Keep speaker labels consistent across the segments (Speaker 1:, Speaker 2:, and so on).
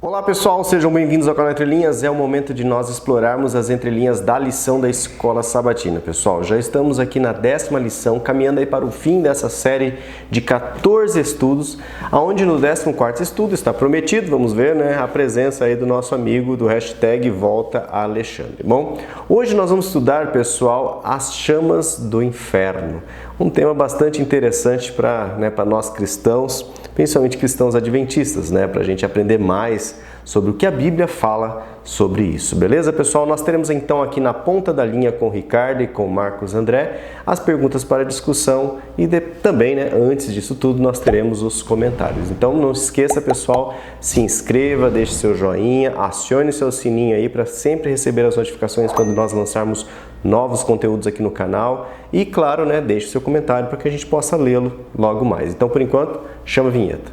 Speaker 1: Olá pessoal, sejam bem-vindos ao canal Entre Linhas. É o momento de nós explorarmos as entrelinhas da lição da Escola Sabatina. Pessoal, já estamos aqui na 10ª lição, caminhando aí para o fim dessa série de 14 estudos, onde no 14º estudo está prometido, vamos ver, né, a presença aí do nosso amigo do hashtag Volta a Alexandre. Bom, hoje nós vamos estudar, pessoal, as chamas do inferno. Um tema bastante interessante para nós cristãos, principalmente cristãos adventistas, para a gente aprender mais sobre o que a Bíblia fala sobre isso. Beleza, pessoal? Nós teremos então aqui na ponta da linha com o Ricardo e com o Marcos André as perguntas para discussão e também, antes disso tudo, nós teremos os comentários. Então não se esqueça, pessoal, se inscreva, deixe seu joinha, acione seu sininho aí para sempre receber as notificações quando nós lançarmos novos conteúdos aqui no canal e, claro, deixe seu comentário para que a gente possa lê-lo logo mais. Então, por enquanto, chama a vinheta.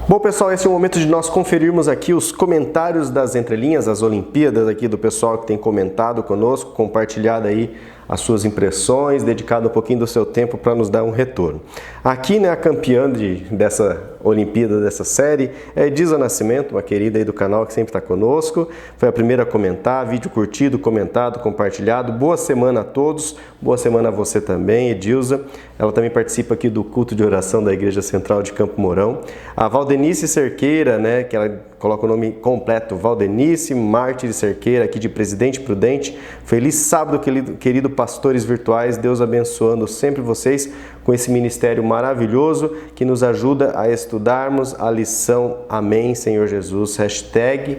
Speaker 1: Bom, pessoal, esse é o momento de nós conferirmos aqui os comentários das entrelinhas, as Olimpíadas aqui do pessoal que tem comentado conosco, compartilhado aí as suas impressões, dedicado um pouquinho do seu tempo para nos dar um retorno. Aqui, a campeã dessa Olimpíada, dessa série, é Edilza Nascimento, uma querida aí do canal que sempre está conosco. Foi a primeira a comentar, vídeo curtido, comentado, compartilhado. Boa semana a todos, boa semana a você também, Edilza. Ela também participa aqui do culto de oração da Igreja Central de Campo Mourão. A Valdenice Cerqueira, que ela coloca o nome completo, Valdenice Mártir Cerqueira, aqui de Presidente Prudente. Feliz sábado, querido pastores virtuais, Deus abençoando sempre vocês com esse ministério maravilhoso que nos ajuda a estudarmos a lição. Amém, Senhor Jesus. Hashtag,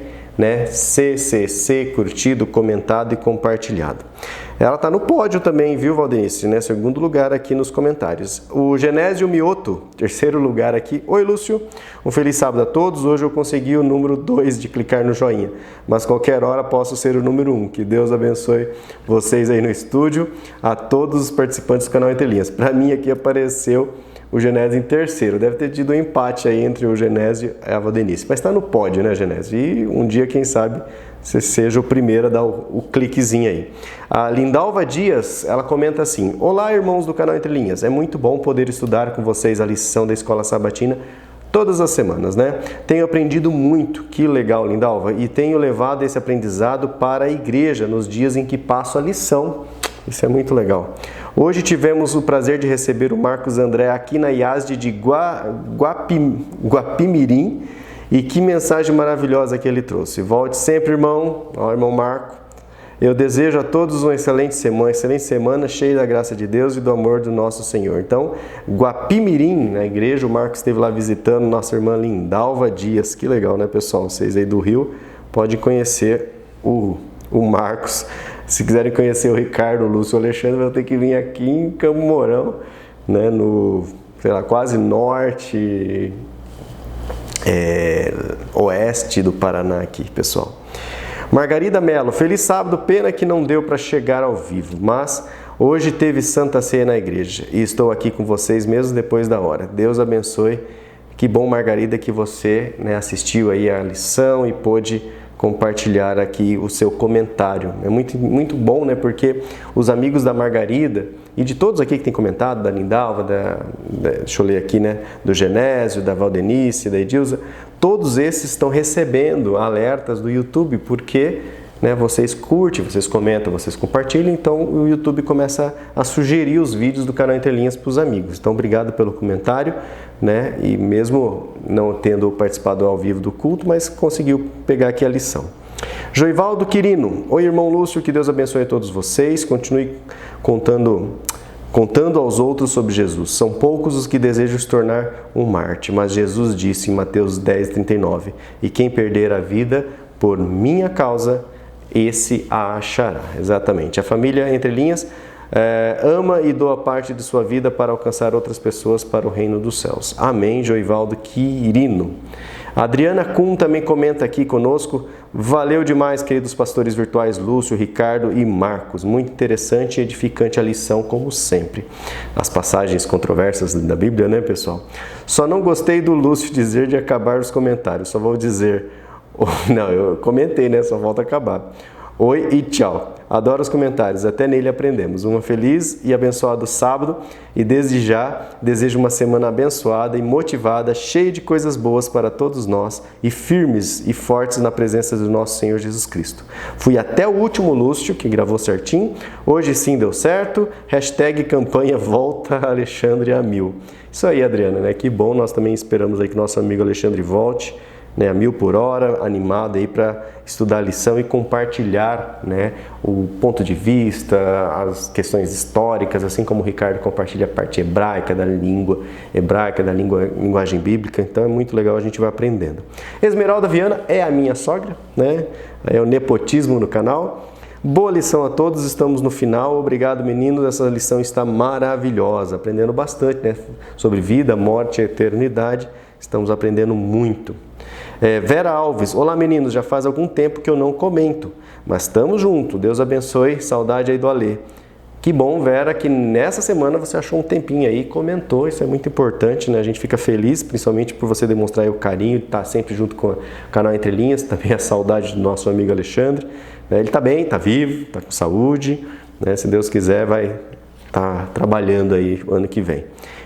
Speaker 1: CCC, curtido, comentado e compartilhado. Ela está no pódio também, viu, Valdenice? Segundo lugar aqui nos comentários. O Genésio Mioto, terceiro lugar aqui. Oi, Lúcio. Um feliz sábado a todos. Hoje eu consegui o número 2 de clicar no joinha, mas qualquer hora posso ser o número 1. Que Deus abençoe vocês aí no estúdio, a todos os participantes do canal Entre Linhas. Para mim aqui apareceu o Genésio em terceiro. Deve ter tido um empate aí entre o Genésio e a Valdenice. Mas está no pódio, Genésio? E um dia, quem sabe, você seja o primeiro a dar o cliquezinho aí. A Lindalva Dias, ela comenta assim: olá, irmãos do canal Entre Linhas. É muito bom poder estudar com vocês a lição da Escola Sabatina todas as semanas, Tenho aprendido muito, que legal, Lindalva, e tenho levado esse aprendizado para a igreja nos dias em que passo a lição. Isso é muito legal. Hoje tivemos o prazer de receber o Marcos André aqui na IASD de Guapimirim, e que mensagem maravilhosa que ele trouxe. Volte sempre, irmão. Ó, irmão Marco. Eu desejo a todos uma excelente semana cheia da graça de Deus e do amor do nosso Senhor. Então, Guapimirim, na igreja, o Marcos esteve lá visitando nossa irmã Lindalva Dias. Que legal, Pessoal? Vocês aí do Rio podem conhecer o Marcos. Se quiserem conhecer o Ricardo, o Lúcio, o Alexandre, vão ter que vir aqui em Campo Mourão, no, quase norte, oeste do Paraná aqui, pessoal. Margarida Mello, feliz sábado, pena que não deu para chegar ao vivo, mas hoje teve Santa Ceia na igreja e estou aqui com vocês mesmo depois da hora. Deus abençoe. Que bom, Margarida, que você assistiu aí a lição e pôde compartilhar aqui o seu comentário. É muito, muito bom, porque os amigos da Margarida e de todos aqui que tem comentado, da Lindalva, deixa eu ler aqui, do Genésio, da Valdenice, da Edilza, todos esses estão recebendo alertas do YouTube, porque vocês curtem, vocês comentam, vocês compartilham, então o YouTube começa a sugerir os vídeos do canal Entre Linhas para os amigos. Então, obrigado pelo comentário, e mesmo não tendo participado ao vivo do culto, mas conseguiu pegar aqui a lição. Joivaldo Quirino, oi, irmão Lúcio, que Deus abençoe a todos vocês, continue contando aos outros sobre Jesus. São poucos os que desejam se tornar um mártir, mas Jesus disse em Mateus 10:39, e quem perder a vida por minha causa, esse a achará. Exatamente. A família Entre Linhas ama e doa parte de sua vida para alcançar outras pessoas para o reino dos céus. Amém, Joivaldo Quirino. A Adriana Kuhn também comenta aqui conosco. Valeu demais, queridos pastores virtuais Lúcio, Ricardo e Marcos. Muito interessante e edificante a lição, como sempre. As passagens controversas da Bíblia, pessoal? Só não gostei do Lúcio dizer de acabar os comentários. Só vou dizer... Não, eu comentei, só falta acabar. Oi e tchau. Adoro os comentários, até nele aprendemos. Um feliz e abençoado sábado e desde já desejo uma semana abençoada e motivada, cheia de coisas boas para todos nós e firmes e fortes na presença do nosso Senhor Jesus Cristo. Fui até o último Lúcio, que gravou certinho. Hoje sim deu certo. Hashtag campanha volta Alexandre a 1000. Isso aí, Adriana, né? Que bom, nós também esperamos aí que nosso amigo Alexandre volte, né, a 1000 por hora, animado aí para estudar a lição e compartilhar, né, o ponto de vista, as questões históricas, assim como o Ricardo compartilha a parte hebraica, da linguagem bíblica. Então é muito legal, a gente vai aprendendo. Esmeralda Viana é a minha sogra, né? É o nepotismo no canal. Boa lição a todos, estamos no final. Obrigado, meninos, essa lição está maravilhosa, aprendendo bastante, né, sobre vida, morte e eternidade. Estamos aprendendo muito. Vera Alves, olá meninos, já faz algum tempo que eu não comento, mas estamos juntos, Deus abençoe, saudade aí do Alê. Que bom, Vera, que nessa semana você achou um tempinho aí e comentou, isso é muito importante, né? A gente fica feliz, principalmente por você demonstrar aí o carinho, estar sempre junto com o canal Entre Linhas, também a saudade do nosso amigo Alexandre. Ele está bem, está vivo, está com saúde, né? Se Deus quiser vai estar trabalhando aí o ano que vem.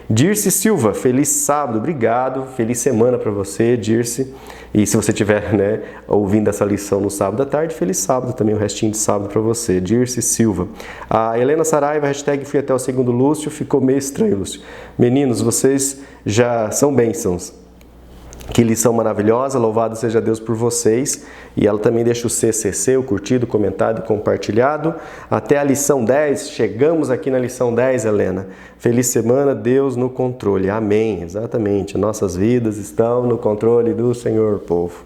Speaker 1: Dirce Silva, feliz sábado, obrigado, feliz semana para você, Dirce. E se você estiver, né, ouvindo essa lição no sábado à tarde, feliz sábado também, o restinho de sábado para você, Dirce Silva. A Helena Saraiva, hashtag fui até o segundo Lúcio, ficou meio estranho, Lúcio. Meninos, vocês já são bênçãos. Que lição maravilhosa, louvado seja Deus por vocês. E ela também deixa o CCC, o curtido, comentado e compartilhado. Até a lição 10, chegamos aqui na lição 10, Helena. Feliz semana, Deus no controle. Amém, exatamente. Nossas vidas estão no controle do Senhor, povo.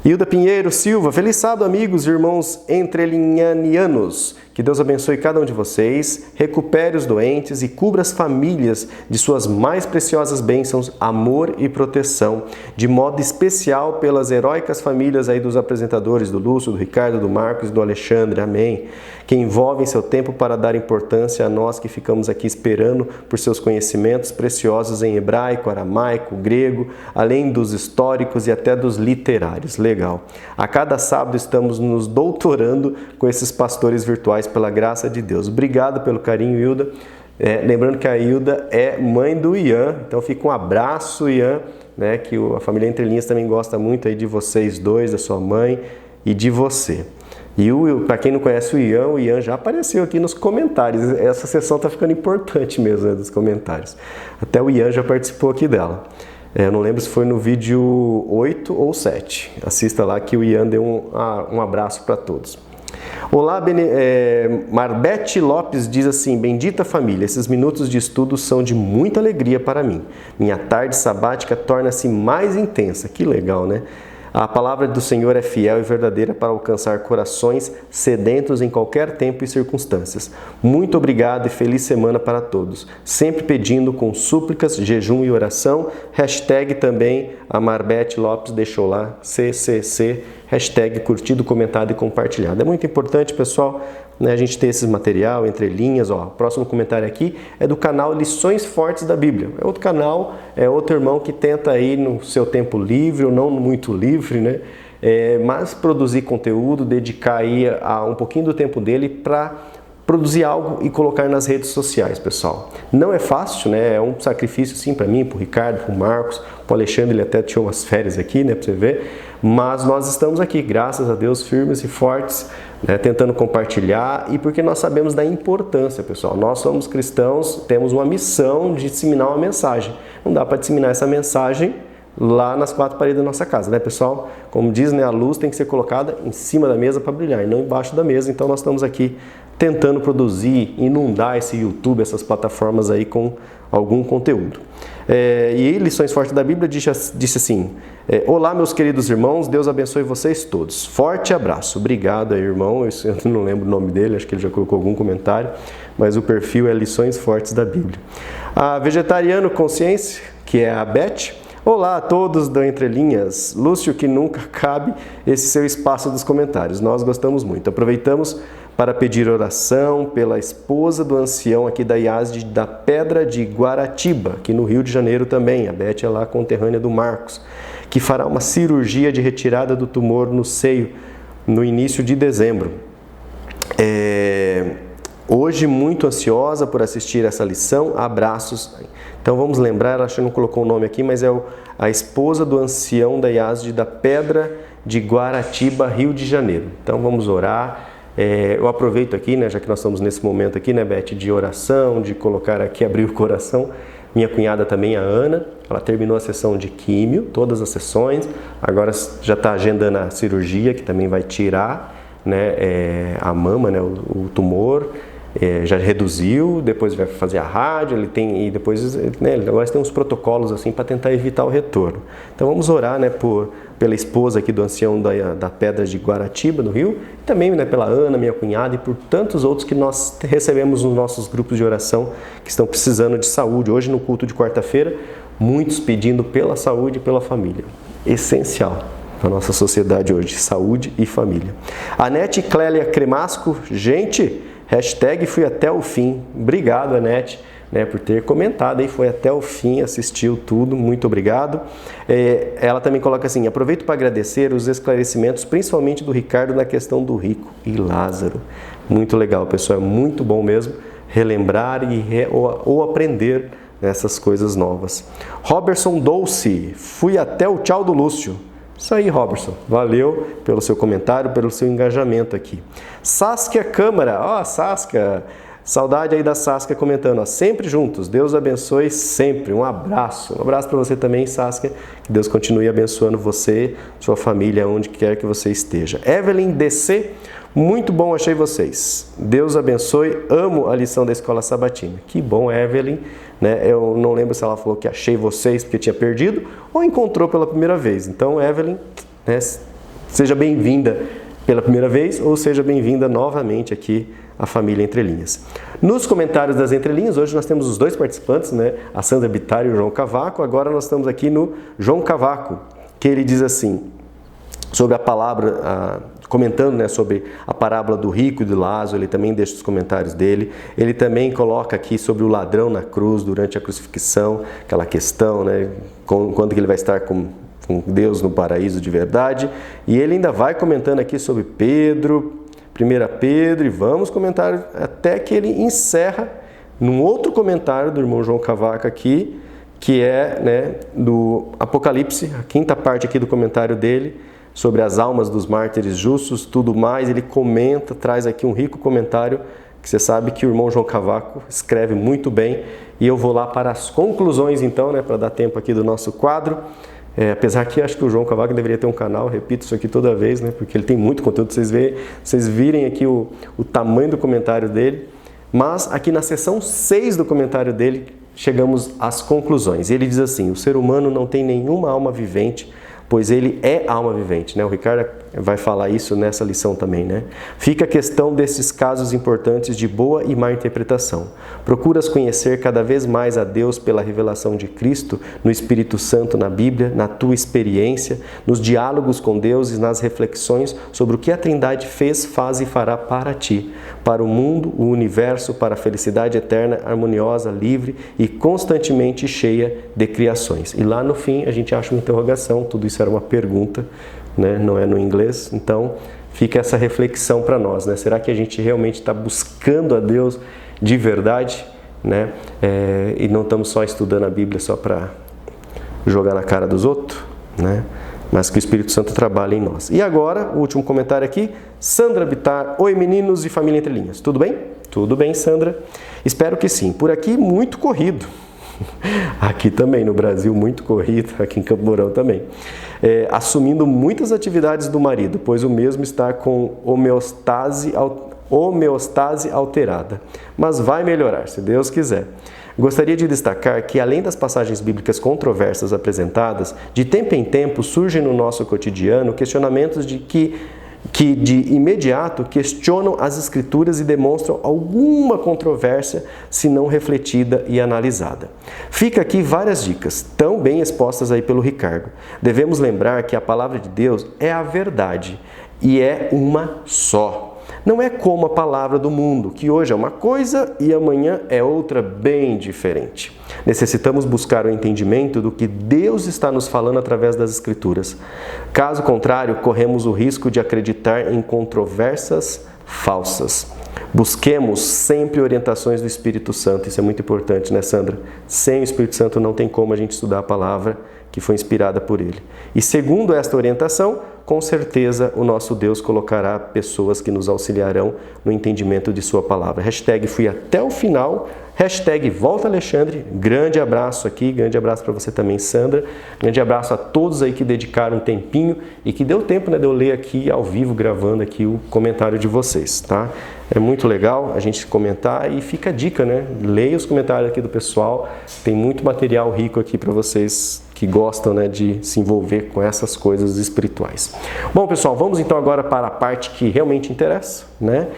Speaker 1: Hilda Pinheiro Silva, feliz sábado, amigos e irmãos entrelinhanianos. Que Deus abençoe cada um de vocês, recupere os doentes e cubra as famílias de suas mais preciosas bênçãos, amor e proteção, de modo especial pelas heróicas famílias aí dos apresentadores do Lúcio, do Ricardo, do Marcos e do Alexandre, amém, que envolvem seu tempo para dar importância a nós que ficamos aqui esperando por seus conhecimentos preciosos em hebraico, aramaico, grego, além dos históricos e até dos literários. Legal. A cada sábado estamos nos doutorando com esses pastores virtuais pela graça de Deus. Obrigado pelo carinho, Hilda. Lembrando que a Hilda é mãe do Ian, então fica um abraço, Ian, né, que a família Entre Linhas também gosta muito aí de vocês dois, da sua mãe e de você. E para quem não conhece o Ian já apareceu aqui nos comentários. Essa sessão está ficando importante mesmo, né, dos comentários. Até o Ian já participou aqui dela. Eu não lembro se foi no vídeo 8 ou 7. Assista lá que o Ian deu um abraço para todos. Olá, Marbete Lopes diz assim: bendita família, esses minutos de estudo são de muita alegria para mim. Minha tarde sabática torna-se mais intensa. Que legal, né? A palavra do Senhor é fiel e verdadeira para alcançar corações sedentos em qualquer tempo e circunstâncias. Muito obrigado e feliz semana para todos. Sempre pedindo com súplicas, jejum e oração. Hashtag também a Marbete Lopes deixou lá, CCC, hashtag curtido, comentado e compartilhado. É muito importante, pessoal, né, a gente ter esse material, entre linhas. Ó, o próximo comentário aqui é do canal Lições Fortes da Bíblia. É outro canal, é outro irmão que tenta aí no seu tempo livre, ou não muito livre, né, mas produzir conteúdo, dedicar aí um pouquinho do tempo dele para produzir algo e colocar nas redes sociais, pessoal. Não é fácil, né? É um sacrifício sim para mim, para o Ricardo, para o Marcos, para o Alexandre, ele até tirou umas férias aqui, né, para você ver. Mas nós estamos aqui, graças a Deus, firmes e fortes, né, tentando compartilhar, e porque nós sabemos da importância, pessoal. Nós somos cristãos, temos uma missão de disseminar uma mensagem. Não dá para disseminar essa mensagem lá nas quatro paredes da nossa casa, né, pessoal? Como diz, né, a luz tem que ser colocada em cima da mesa para brilhar, e não embaixo da mesa. Então nós estamos aqui tentando produzir, inundar esse YouTube, essas plataformas aí com algum conteúdo. E Lições Fortes da Bíblia disse assim: olá, meus queridos irmãos, Deus abençoe vocês todos. Forte abraço. Obrigado aí, irmão. Eu não lembro o nome dele, acho que ele já colocou algum comentário, mas o perfil é Lições Fortes da Bíblia. A Vegetariano Consciência, que é a Beth. Olá a todos do Entre Linhas. Lúcio, que nunca cabe esse seu espaço dos comentários. Nós gostamos muito. Aproveitamos para pedir oração pela esposa do ancião aqui da IASD da Pedra de Guaratiba, aqui no Rio de Janeiro também. A Beth é lá conterrânea do Marcos, que fará uma cirurgia de retirada do tumor no seio no início de dezembro. Hoje muito ansiosa por assistir essa lição, abraços. Então vamos lembrar, ela acho que não colocou o nome aqui, mas é a esposa do ancião da IASD da Pedra de Guaratiba, Rio de Janeiro. Então vamos orar. Eu aproveito aqui, né, já que nós estamos nesse momento aqui, né, Beth, de oração, de colocar aqui, abrir o coração. Minha cunhada também, a Ana, ela terminou a sessão de químio, todas as sessões, agora já está agendando a cirurgia, que também vai tirar, né, a mama, né, o tumor. Já reduziu, depois vai fazer a rádio, ele tem, e depois, né, agora tem uns protocolos assim para tentar evitar o retorno. Então vamos orar, né, pela esposa aqui do ancião da Pedra de Guaratiba, no Rio, e também, né, pela Ana, minha cunhada, e por tantos outros que nós recebemos nos nossos grupos de oração que estão precisando de saúde. Hoje no culto de quarta-feira, muitos pedindo pela saúde e pela família. Essencial para a nossa sociedade hoje, saúde e família. Anete Clélia Cremasco, gente... Hashtag fui até o fim. Obrigado, Anete, né, por ter comentado, e foi até o fim, assistiu tudo, muito obrigado. Ela também coloca assim: aproveito para agradecer os esclarecimentos, principalmente do Ricardo na questão do rico e Lázaro. Muito legal, pessoal, é muito bom mesmo relembrar ou aprender essas coisas novas. Robertson Dolce, fui até o tchau do Lúcio. Isso aí, Robertson. Valeu pelo seu comentário, pelo seu engajamento aqui. Saskia Câmara. Ó, Saskia. Saudade aí da Saskia comentando. Ó, sempre juntos. Deus abençoe sempre. Um abraço. Um abraço para você também, Saskia. Que Deus continue abençoando você, sua família, onde quer que você esteja. Evelyn DC. Muito bom, achei vocês. Deus abençoe. Amo a lição da Escola Sabatina. Que bom, Evelyn. Né? Eu não lembro se ela falou que achei vocês porque tinha perdido ou encontrou pela primeira vez. Então, Evelyn, né, seja bem-vinda pela primeira vez ou seja bem-vinda novamente aqui à família Entre Linhas. Nos comentários das Entre Linhas, hoje nós temos os dois participantes, né? A Sandra Bittar e o João Cavaco. Agora nós estamos aqui no João Cavaco, que ele diz assim, sobre a palavra... comentando, né, sobre a parábola do rico e do Lázaro, ele também deixa os comentários dele. Ele também coloca aqui sobre o ladrão na cruz durante a crucifixão, aquela questão, né, quando que ele vai estar com Deus no paraíso de verdade. E ele ainda vai comentando aqui sobre Pedro, 1 Pedro, e vamos comentar até que ele encerra num outro comentário do irmão João Cavaco aqui, que é, né, do Apocalipse, a quinta parte aqui do comentário dele, sobre as almas dos mártires justos, tudo mais. Ele comenta, traz aqui um rico comentário, que você sabe que o irmão João Cavaco escreve muito bem, e eu vou lá para as conclusões então, né, para dar tempo aqui do nosso quadro. Apesar que acho que o João Cavaco deveria ter um canal, eu repito isso aqui toda vez, né, porque ele tem muito conteúdo, vocês virem aqui o tamanho do comentário dele, mas aqui na seção 6 do comentário dele, chegamos às conclusões. Ele diz assim: o ser humano não tem nenhuma alma vivente, pois ele é alma vivente, né? O Ricardo vai falar isso nessa lição também, né? Fica a questão desses casos importantes de boa e má interpretação. Procuras conhecer cada vez mais a Deus pela revelação de Cristo, no Espírito Santo, na Bíblia, na tua experiência, nos diálogos com Deus e nas reflexões sobre o que a Trindade fez, faz e fará para ti, para o mundo, o universo, para a felicidade eterna, harmoniosa, livre e constantemente cheia de criações. E lá no fim a gente acha uma interrogação, tudo isso era uma pergunta, né? Não é no inglês, então fica essa reflexão para nós, né? Será que a gente realmente está buscando a Deus de verdade, né? E não estamos só estudando a Bíblia só para jogar na cara dos outros, né? Mas que o Espírito Santo trabalhe em nós. E agora, o último comentário aqui, Sandra Bittar. Oi meninos e família Entre Linhas, tudo bem? Tudo bem, Sandra? Espero que sim. Por aqui muito corrido. Aqui também no Brasil muito corrido, aqui em Campo Mourão também, assumindo muitas atividades do marido, pois o mesmo está com homeostase alterada, mas vai melhorar, se Deus quiser. Gostaria de destacar que, além das passagens bíblicas controversas apresentadas, de tempo em tempo surgem no nosso cotidiano questionamentos que de imediato questionam as Escrituras e demonstram alguma controvérsia, se não refletida e analisada. Fica aqui várias dicas, tão bem expostas aí pelo Ricardo. Devemos lembrar que a palavra de Deus é a verdade e é uma só. Não é como a palavra do mundo, que hoje é uma coisa e amanhã é outra bem diferente. Necessitamos buscar o entendimento do que Deus está nos falando através das Escrituras. Caso contrário, corremos o risco de acreditar em controversas falsas. Busquemos sempre orientações do Espírito Santo, isso é muito importante, né, Sandra? Sem o Espírito Santo não tem como a gente estudar a palavra que foi inspirada por ele. E segundo esta orientação, com certeza o nosso Deus colocará pessoas que nos auxiliarão no entendimento de sua palavra. Hashtag fui até o final, hashtag volta Alexandre, grande abraço aqui, grande abraço para você também, Sandra, grande abraço a todos aí que dedicaram um tempinho e que deu tempo, né, de eu ler aqui ao vivo, gravando aqui o comentário de vocês, tá? É muito legal a gente comentar e fica a dica, né? Leia os comentários aqui do pessoal, tem muito material rico aqui para vocês que gostam, né, de se envolver com essas coisas espirituais. Bom, pessoal, vamos então agora para a parte que realmente interessa, né?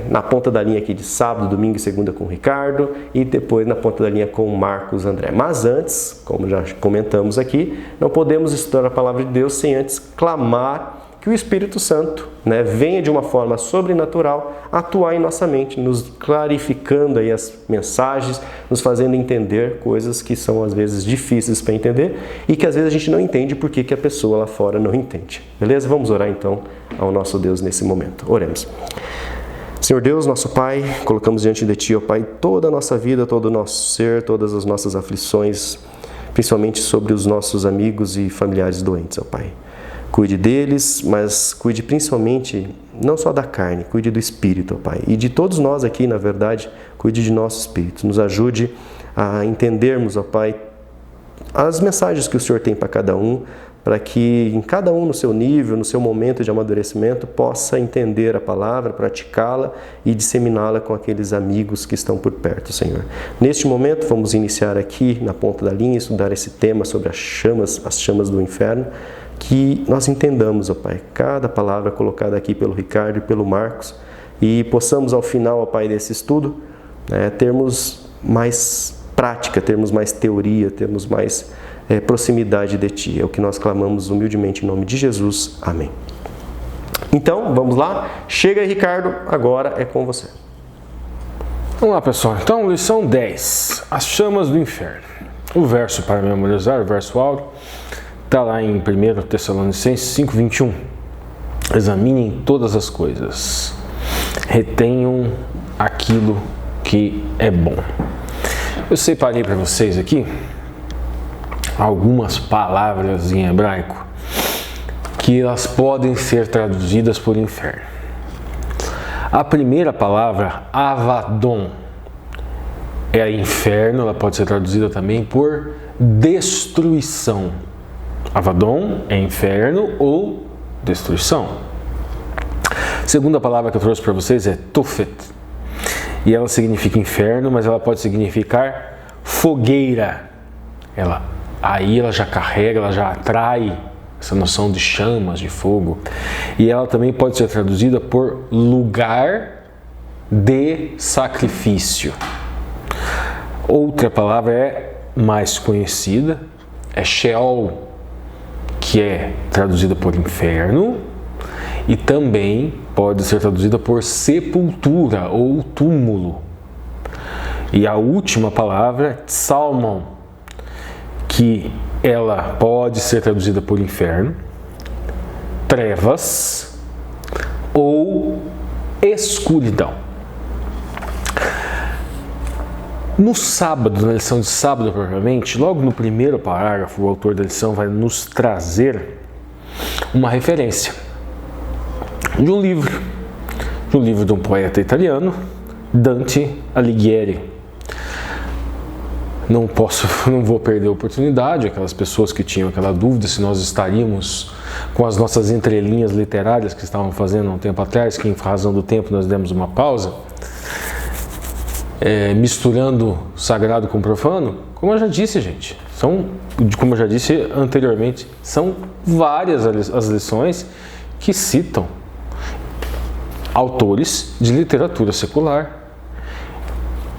Speaker 1: Na ponta da linha aqui de sábado, domingo e segunda com o Ricardo e depois na ponta da linha com o Marcos André. Mas antes, como já comentamos aqui, não podemos estudar a palavra de Deus sem antes clamar que o Espírito Santo, né, venha de uma forma sobrenatural atuar em nossa mente, nos clarificando aí as mensagens, nos fazendo entender coisas que são às vezes difíceis para entender e que às vezes a gente não entende porque que a pessoa lá fora não entende. Beleza? Vamos orar então ao nosso Deus nesse momento. Oremos. Senhor Deus, nosso Pai, colocamos diante de Ti, ó Pai, toda a nossa vida, todo o nosso ser, todas as nossas aflições, principalmente sobre os nossos amigos e familiares doentes, ó Pai. Cuide deles, mas cuide principalmente, não só da carne, cuide do espírito, ó Pai. E de todos nós aqui, na verdade, cuide de nosso espírito. Nos ajude a entendermos, ó Pai, as mensagens que o Senhor tem para cada um, para que em cada um no seu nível, no seu momento de amadurecimento, possa entender a palavra, praticá-la e disseminá-la com aqueles amigos que estão por perto, Senhor. Neste momento, vamos iniciar aqui na ponta da linha, estudar esse tema sobre as chamas do inferno, que nós entendamos, ó Pai, cada palavra colocada aqui pelo Ricardo e pelo Marcos e possamos ao final, ó Pai, desse estudo, termos mais prática, termos mais teoria, termos mais proximidade de Ti. É o que nós clamamos humildemente em nome de Jesus. Amém. Então, vamos lá. Chega aí, Ricardo, agora é com você.
Speaker 2: Vamos lá, pessoal. Então, lição 10. As chamas do inferno. O verso para memorizar, o verso áureo, está lá em 1 Tessalonicenses 5:21. Examinem todas as coisas, retenham aquilo que é bom. Eu separei para vocês aqui algumas palavras em hebraico que elas podem ser traduzidas por inferno. A primeira palavra, avadon, é inferno, ela pode ser traduzida também por destruição. Avadon é inferno ou destruição. A segunda palavra que eu trouxe para vocês é Tofet. E ela significa inferno, mas ela pode significar fogueira. Aí ela já carrega, ela já atrai essa noção de chamas, de fogo. E ela também pode ser traduzida por lugar de sacrifício. Outra palavra é mais conhecida, é Sheol, que é traduzida por inferno, e também pode ser traduzida por sepultura ou túmulo. E a última palavra é Tsalmon, que ela pode ser traduzida por inferno, trevas ou escuridão. No sábado, na lição de sábado propriamente, logo no primeiro parágrafo, o autor da lição vai nos trazer uma referência de um livro de um poeta italiano, Dante Alighieri. Não vou perder a oportunidade, aquelas pessoas que tinham aquela dúvida se nós estaríamos com as nossas entrelinhas literárias que estavam fazendo há um tempo atrás, que em razão do tempo nós demos uma pausa, misturando sagrado com profano. Como eu já disse, gente, como eu já disse anteriormente, são várias as lições que citam autores de literatura secular.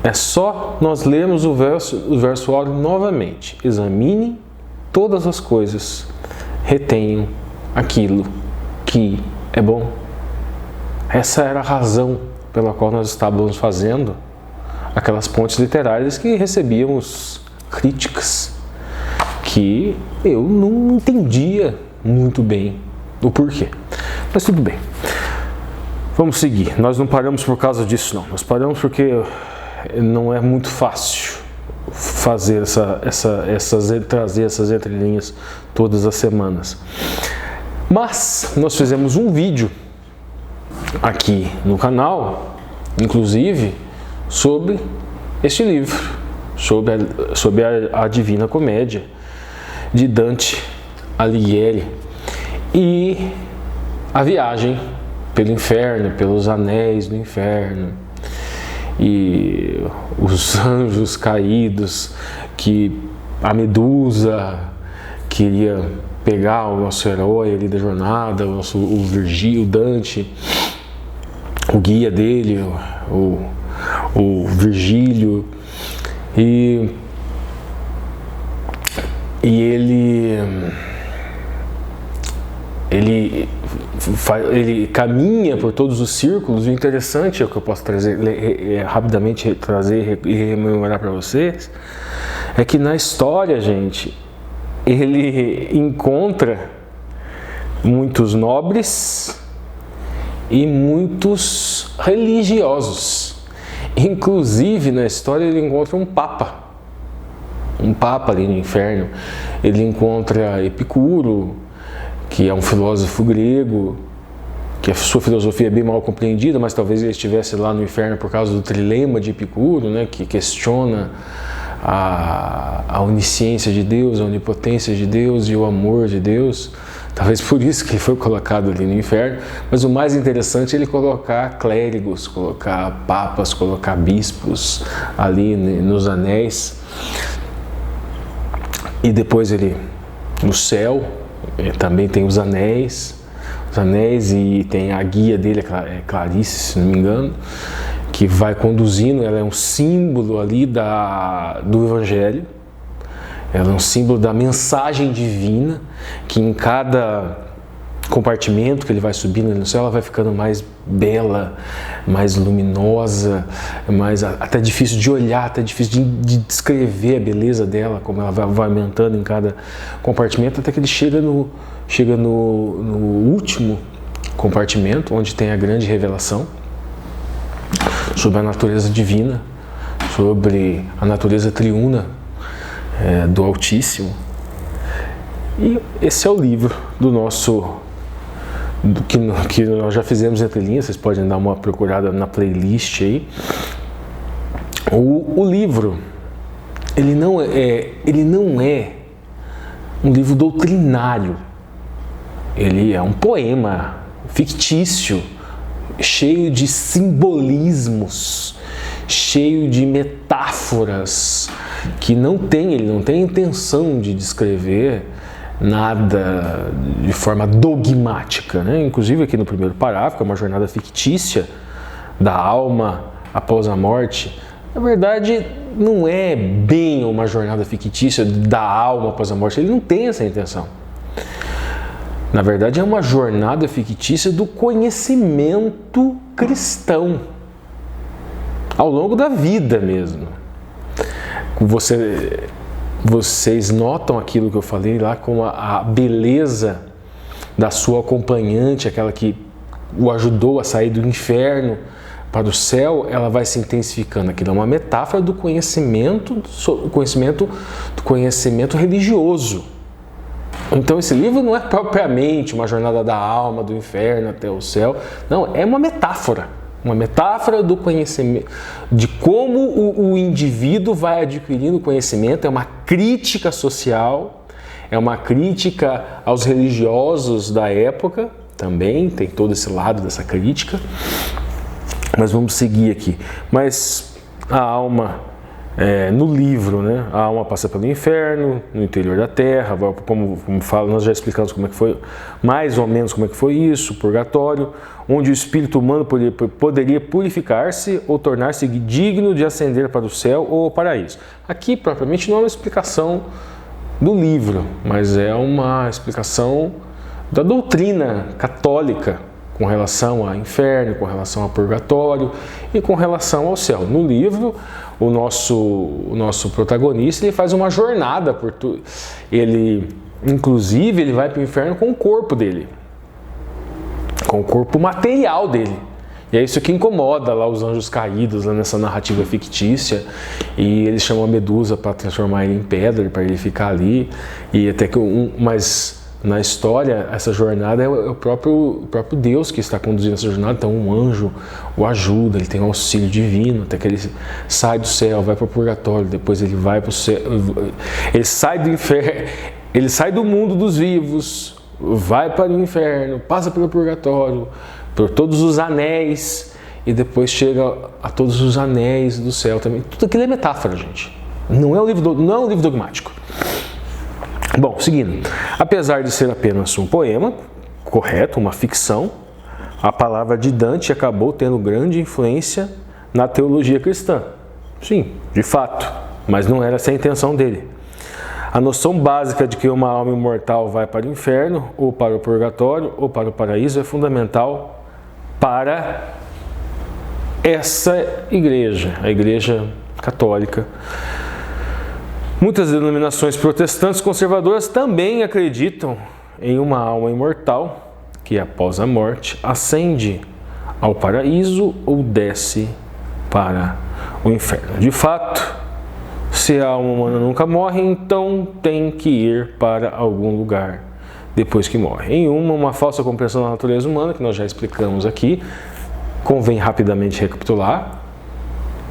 Speaker 2: É só nós lermos o verso áureo novamente. Examine todas as coisas, retenham aquilo que é bom. Essa era a razão pela qual nós estávamos fazendo aquelas pontes literárias que recebíamos críticas que eu não entendia muito bem o porquê. Mas tudo bem. Vamos seguir. Nós não paramos por causa disso, não. Nós paramos porque não é muito fácil fazer trazer essas entrelinhas todas as semanas. Mas nós fizemos um vídeo aqui no canal, inclusive, sobre este livro, sobre a Divina Comédia de Dante Alighieri e a viagem pelo inferno, pelos anéis do inferno e os anjos caídos, que a Medusa queria pegar o nosso herói ali da jornada, o Virgílio, o Dante, o guia dele, o Virgílio, e ele caminha por todos os círculos. O interessante é o que eu posso trazer rapidamente trazer e rememorar para vocês é que na história, gente, ele encontra muitos nobres e muitos religiosos. Inclusive, na história, ele encontra um papa ali no inferno. Ele encontra Epicuro, que é um filósofo grego, que a sua filosofia é bem mal compreendida, mas talvez ele estivesse lá no inferno por causa do trilema de Epicuro, né, que questiona a onisciência de Deus, a onipotência de Deus e o amor de Deus. Talvez por isso que ele foi colocado ali no inferno. Mas o mais interessante é ele colocar clérigos, colocar papas, colocar bispos ali nos anéis. E depois ele, no céu, também tem os anéis e tem a guia dele, é Clarice, se não me engano, que vai conduzindo. Ela é um símbolo ali do Evangelho, ela é um símbolo da mensagem divina, que em cada compartimento que ele vai subindo no céu, ela vai ficando mais bela, mais luminosa, até difícil de olhar, até difícil de descrever a beleza dela, como ela vai aumentando em cada compartimento, até que ele chega no último compartimento, onde tem a grande revelação sobre a natureza divina, sobre a natureza triuna do Altíssimo. E esse é o livro do nosso que nós já fizemos entre linhas. Vocês podem dar uma procurada na playlist aí. O livro, ele não é um livro doutrinário. Ele é um poema fictício, cheio de simbolismos, cheio de metáforas, que ele não tem a intenção de descrever nada de forma dogmática, né? Inclusive aqui no primeiro parágrafo, é uma jornada fictícia da alma após a morte. Na verdade, não é bem uma jornada fictícia da alma após a morte, ele não tem essa intenção. Na verdade, é uma jornada fictícia do conhecimento cristão, ao longo da vida mesmo. Vocês notam aquilo que eu falei lá, com a beleza da sua acompanhante, aquela que o ajudou a sair do inferno para o céu, ela vai se intensificando. Aquilo é uma metáfora do conhecimento religioso. Então esse livro não é propriamente uma jornada da alma, do inferno até o céu. Não, é uma metáfora do conhecimento, de como o indivíduo vai adquirindo conhecimento. É uma crítica social, é uma crítica aos religiosos da época, também tem todo esse lado dessa crítica. Mas vamos seguir aqui. Mas a alma, no livro, né? A alma passa pelo inferno, no interior da terra, como fala, nós já explicamos como é que foi, mais ou menos como é que foi isso, purgatório, onde o espírito humano poderia purificar-se ou tornar-se digno de ascender para o céu ou o paraíso. Aqui, propriamente, não é uma explicação do livro, mas é uma explicação da doutrina católica com relação ao inferno, com relação ao purgatório e com relação ao céu. No livro, o nosso protagonista, ele faz uma jornada por tudo. Inclusive, ele vai para o inferno com o corpo dele, com o corpo material dele. E é isso que incomoda lá os anjos caídos, lá nessa narrativa fictícia. E eles chamam a Medusa para transformar ele em pedra, para ele ficar ali. E até que mas na história, essa jornada é o próprio Deus que está conduzindo essa jornada. Então um anjo o ajuda, ele tem um auxílio divino, até que ele sai do céu, vai para o purgatório, depois ele vai para o céu, ele sai do inferno, ele sai do mundo dos vivos, vai para o inferno, passa pelo purgatório, por todos os anéis, e depois chega a todos os anéis do céu também. Tudo aquilo é metáfora, gente. Não é um livro dogmático. Bom, seguindo. Apesar de ser apenas um poema, correto, uma ficção, a palavra de Dante acabou tendo grande influência na teologia cristã. Sim, de fato, mas não era essa a intenção dele. A noção básica de que uma alma imortal vai para o inferno, ou para o purgatório, ou para o paraíso é fundamental para essa igreja, a Igreja Católica. Muitas denominações protestantes conservadoras também acreditam em uma alma imortal que, após a morte, ascende ao paraíso ou desce para o inferno. De fato, se a alma humana nunca morre, então tem que ir para algum lugar depois que morre. Em uma falsa compreensão da natureza humana, que nós já explicamos aqui, convém rapidamente recapitular.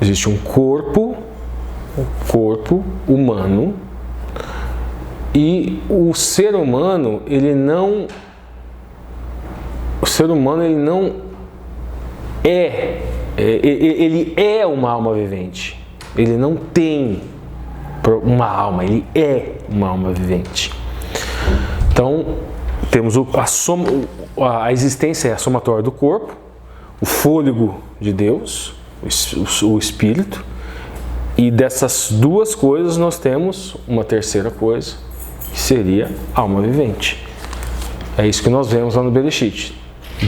Speaker 2: Existe um corpo humano, e o ser humano, ele não é, ele é uma alma vivente. Ele não tem uma alma, ele é uma alma vivente. Então, temos a existência é a somatória do corpo, o fôlego de Deus, o espírito, e dessas duas coisas nós temos uma terceira coisa, que seria alma vivente. É isso que nós vemos lá no Bereshit.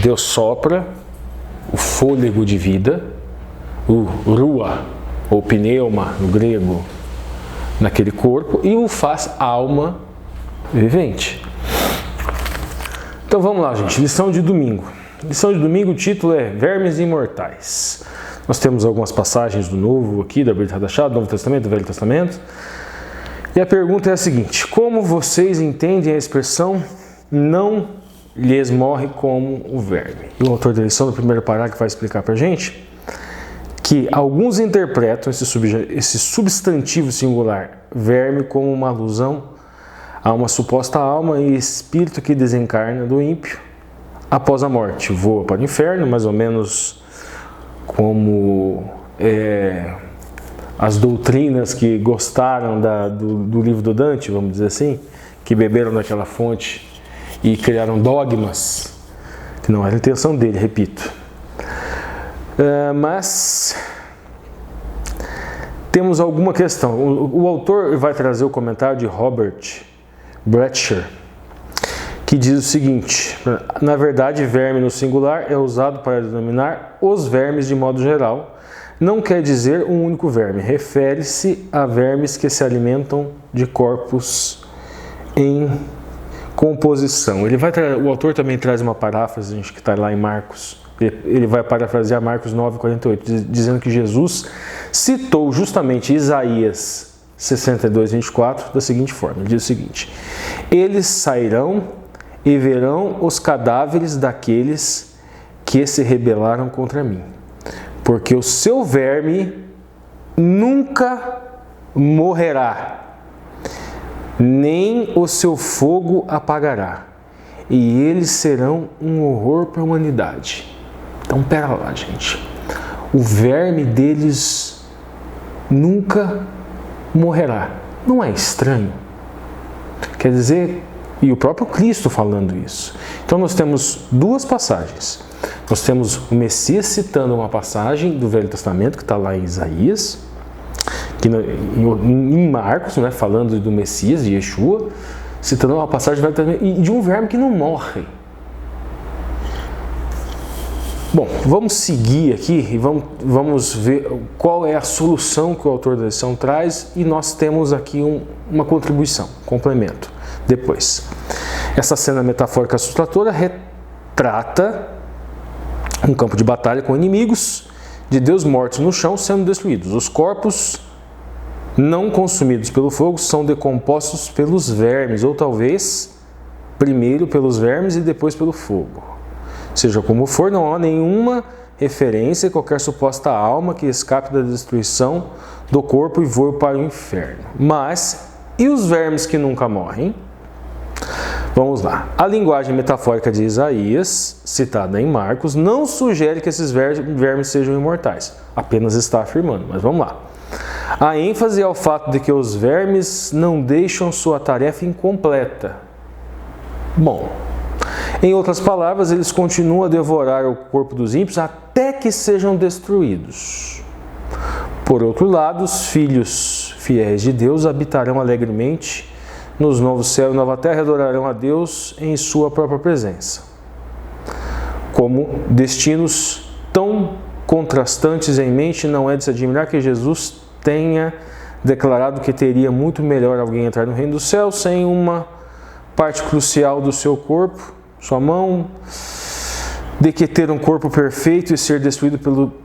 Speaker 2: Deus sopra o fôlego de vida, o rua, ou pneuma no grego, naquele corpo, e o faz alma vivente. Então vamos lá, gente. Lição de domingo. Lição de domingo, o título é Vermes Imortais. Nós temos algumas passagens do Novo aqui, da Brit Hadashah, do Novo Testamento, do Velho Testamento. E a pergunta é a seguinte: como vocês entendem a expressão não lhes morre como o verme? E o autor da lição, no primeiro parágrafo, vai explicar para a gente que alguns interpretam esse substantivo singular, verme, como uma alusão a uma suposta alma e espírito que desencarna do ímpio após a morte. Voa para o inferno, mais ou menos como as doutrinas que gostaram do livro do Dante, vamos dizer assim, que beberam daquela fonte e criaram dogmas, que não era a intenção dele, repito. Mas temos alguma questão. O autor vai trazer o comentário de Robert Bretcher, que diz o seguinte: na verdade, verme no singular é usado para denominar os vermes de modo geral. Não quer dizer um único verme, refere-se a vermes que se alimentam de corpos em composição. O autor também traz uma paráfrase que está lá em Marcos. Ele vai parafrasear Marcos 9,48, dizendo que Jesus citou justamente Isaías 62,24 da seguinte forma. Ele diz o seguinte: eles sairão e verão os cadáveres daqueles que se rebelaram contra mim, porque o seu verme nunca morrerá, nem o seu fogo apagará, e eles serão um horror para a humanidade. Então, pera lá, gente. O verme deles nunca morrerá. Não é estranho? Quer dizer, e o próprio Cristo falando isso. Então, nós temos duas passagens. Nós temos o Messias citando uma passagem do Velho Testamento, que está lá em Isaías, que em Marcos, né, falando do Messias, de Yeshua, citando uma passagem do Velho Testamento, e de um verme que não morre. Bom, vamos seguir aqui e vamos ver qual é a solução que o autor da lição traz, e nós temos aqui uma contribuição, complemento, depois. Essa cena metafórica assustadora retrata um campo de batalha com inimigos de Deus mortos no chão sendo destruídos. Os corpos não consumidos pelo fogo são decompostos pelos vermes, ou talvez primeiro pelos vermes e depois pelo fogo. Seja como for, não há nenhuma referência a qualquer suposta alma que escape da destruição do corpo e voe para o inferno. Mas, e os vermes que nunca morrem? Vamos lá. A linguagem metafórica de Isaías, citada em Marcos, não sugere que esses vermes sejam imortais. Apenas está afirmando, mas vamos lá. A ênfase é ao fato de que os vermes não deixam sua tarefa incompleta. Bom, em outras palavras, eles continuam a devorar o corpo dos ímpios até que sejam destruídos. Por outro lado, os filhos fiéis de Deus habitarão alegremente nos novos céus e nova terra e adorarão a Deus em sua própria presença. Como destinos tão contrastantes em mente, não é de se admirar que Jesus tenha declarado que teria muito melhor alguém entrar no reino do céu sem uma parte crucial do seu corpo, sua mão, de que ter um corpo perfeito e ser destruído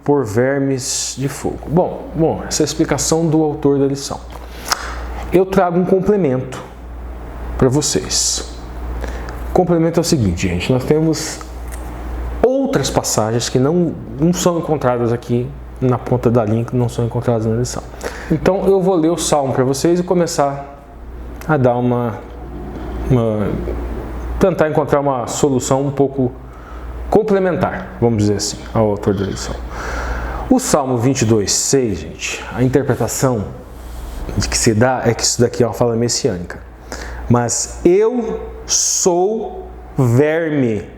Speaker 2: por vermes de fogo. Bom, essa é a explicação do autor da lição. Eu trago um complemento para vocês. O complemento é o seguinte, gente, nós temos outras passagens que não são encontradas aqui na ponta da linha, que não são encontradas na lição. Então eu vou ler o Salmo para vocês e começar a dar tentar encontrar uma solução um pouco complementar, vamos dizer assim, ao autor da lição. O Salmo 22:6, gente, a interpretação que se dá é que isso daqui é uma fala messiânica. Mas eu sou verme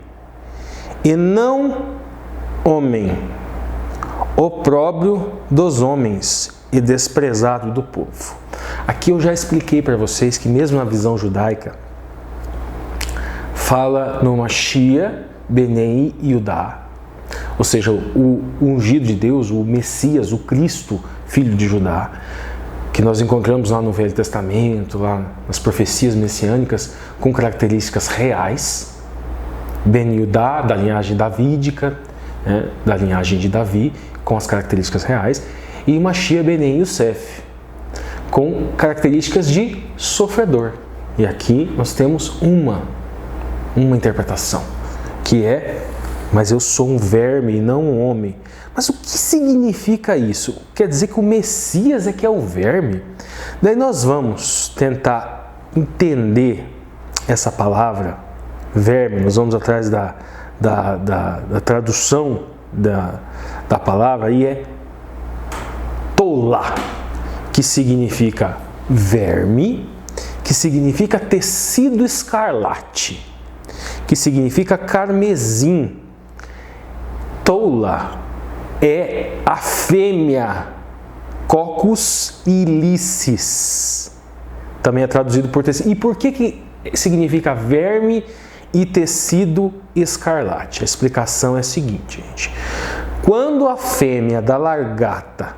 Speaker 2: e não homem, opróbrio dos homens e desprezado do povo. Aqui eu já expliquei para vocês que mesmo na visão judaica fala no Mashiach Benei Yudá, ou seja, o ungido de Deus, o Messias, o Cristo, filho de Judá, que nós encontramos lá no Velho Testamento, lá nas profecias messiânicas, com características reais. Ben Yudá, da linhagem davídica, né, da linhagem de Davi, com as características reais, e Mashiach Benei Yosef, com características de sofredor. E aqui nós temos uma interpretação, que é, mas eu sou um verme e não um homem. Mas o que significa isso? Quer dizer que o Messias é que é o verme? Daí nós vamos tentar entender essa palavra, verme, nós vamos atrás da tradução da palavra, e é tolá, que significa verme, que significa tecido escarlate, que significa carmesim. Tola é a fêmea Coccus ilicis. Também é traduzido por tecido. E por que significa verme e tecido escarlate? A explicação é a seguinte, gente. Quando a fêmea da lagarta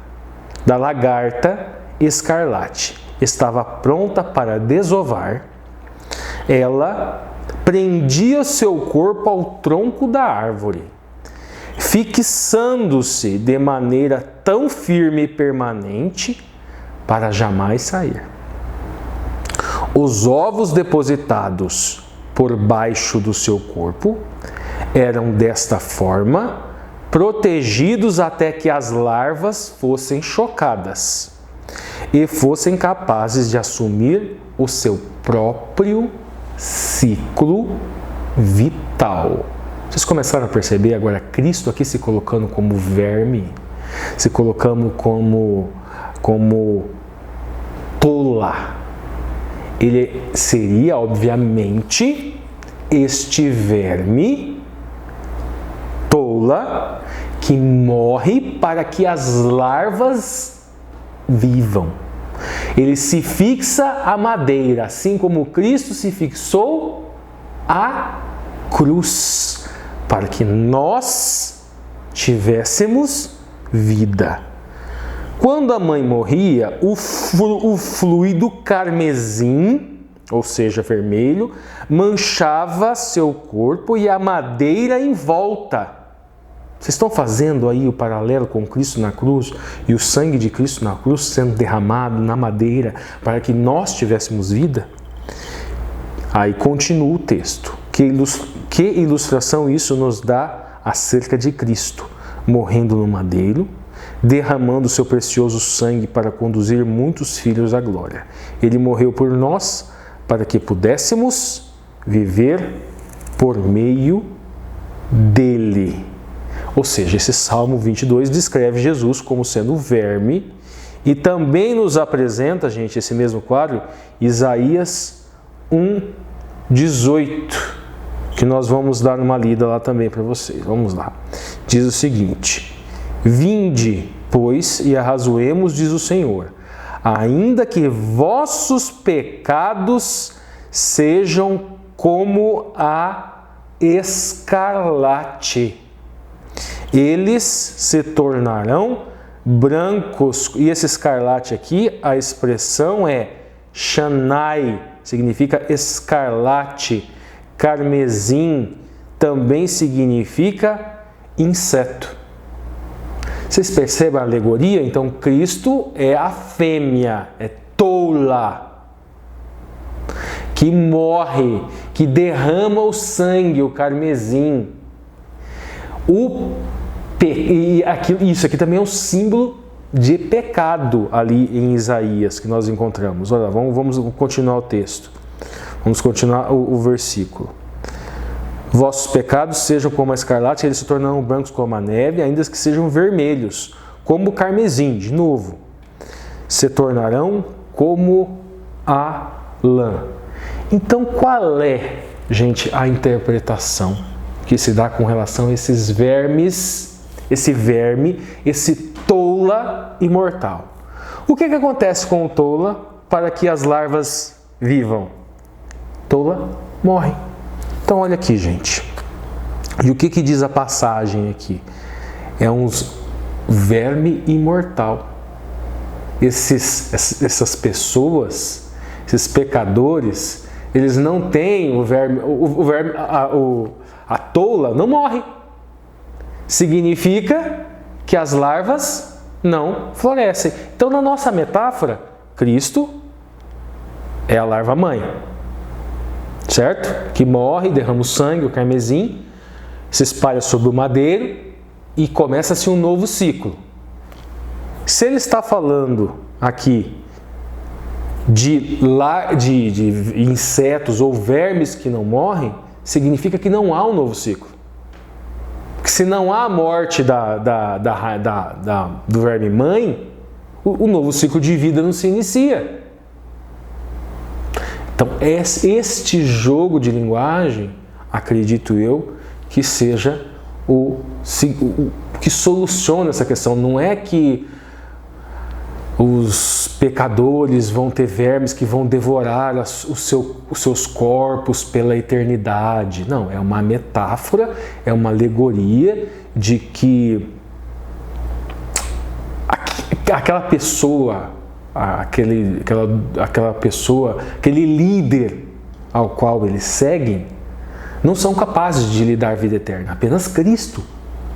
Speaker 2: escarlate estava pronta para desovar, ela prendia seu corpo ao tronco da árvore, fixando-se de maneira tão firme e permanente para jamais sair. Os ovos depositados por baixo do seu corpo eram desta forma protegidos até que as larvas fossem chocadas e fossem capazes de assumir o seu próprio ciclo vital. Vocês começaram a perceber agora Cristo aqui se colocando como verme, se colocando como tola. Ele seria, obviamente, este verme tola que morre para que as larvas vivam. Ele se fixa à madeira, assim como Cristo se fixou à cruz, para que nós tivéssemos vida. Quando a mãe morria, o fluido carmesim, ou seja, vermelho, manchava seu corpo e a madeira em volta Vocês estão fazendo aí o paralelo com Cristo na cruz e o sangue de Cristo na cruz sendo derramado na madeira para que nós tivéssemos vida? Aí continua o texto. Que ilustração isso nos dá acerca de Cristo, morrendo no madeiro, derramando o seu precioso sangue para conduzir muitos filhos à glória. Ele morreu por nós para que pudéssemos viver por meio dele. Ou seja, esse Salmo 22 descreve Jesus como sendo o verme e também nos apresenta, gente, esse mesmo quadro, Isaías 1:18, que nós vamos dar uma lida lá também para vocês. Vamos lá. Diz o seguinte: Vinde, pois, e arrazoemos, diz o Senhor, ainda que vossos pecados sejam como a escarlate, eles se tornarão brancos. E esse escarlate aqui, a expressão é Shanai, significa escarlate. Carmesim também significa inseto. Vocês percebem a alegoria? Então Cristo é a fêmea, é tola, que morre, que derrama o sangue, o carmesim. Isso aqui também é um símbolo de pecado ali em Isaías que nós encontramos. Olha, vamos continuar o texto. Vamos continuar o versículo. Vossos pecados sejam como a escarlate, eles se tornarão brancos como a neve, ainda que sejam vermelhos, como o carmesim, de novo. Se tornarão como a lã. Então, qual é, gente, a interpretação que se dá com relação a esses vermes, esse verme, esse tola imortal? O que acontece com o tola para que as larvas vivam? Tola morre. Então olha aqui, gente. E o que diz a passagem aqui? É um verme imortal. Essas pessoas, esses pecadores, eles não têm o verme, a tola não morre. Significa que as larvas não florescem. Então, na nossa metáfora, Cristo é a larva mãe, certo? Que morre, derrama o sangue, o carmesim, se espalha sobre o madeiro e começa-se um novo ciclo. Se ele está falando aqui de insetos ou vermes que não morrem, significa que não há um novo ciclo. Porque se não há a morte do verme mãe, o novo ciclo de vida não se inicia. Então, este jogo de linguagem, acredito eu, que seja o que soluciona essa questão. Não é que os pecadores vão ter vermes que vão devorar os seus corpos pela eternidade. Não, é uma metáfora, é uma alegoria de que aquela pessoa, aquele líder ao qual eles seguem, não são capazes de lhe dar vida eterna. Apenas Cristo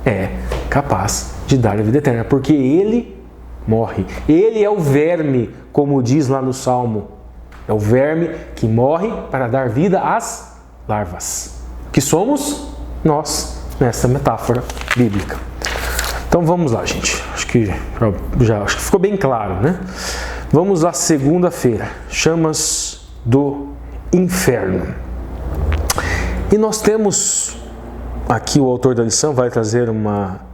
Speaker 2: é capaz de dar a vida eterna, porque Ele morre. Ele é o verme, como diz lá no Salmo. É o verme que morre para dar vida às larvas, que somos nós, nessa metáfora bíblica. Então vamos lá, gente. Acho que ficou bem claro, né? Vamos à segunda-feira. Chamas do inferno. E nós temos aqui, o autor da lição vai trazer uma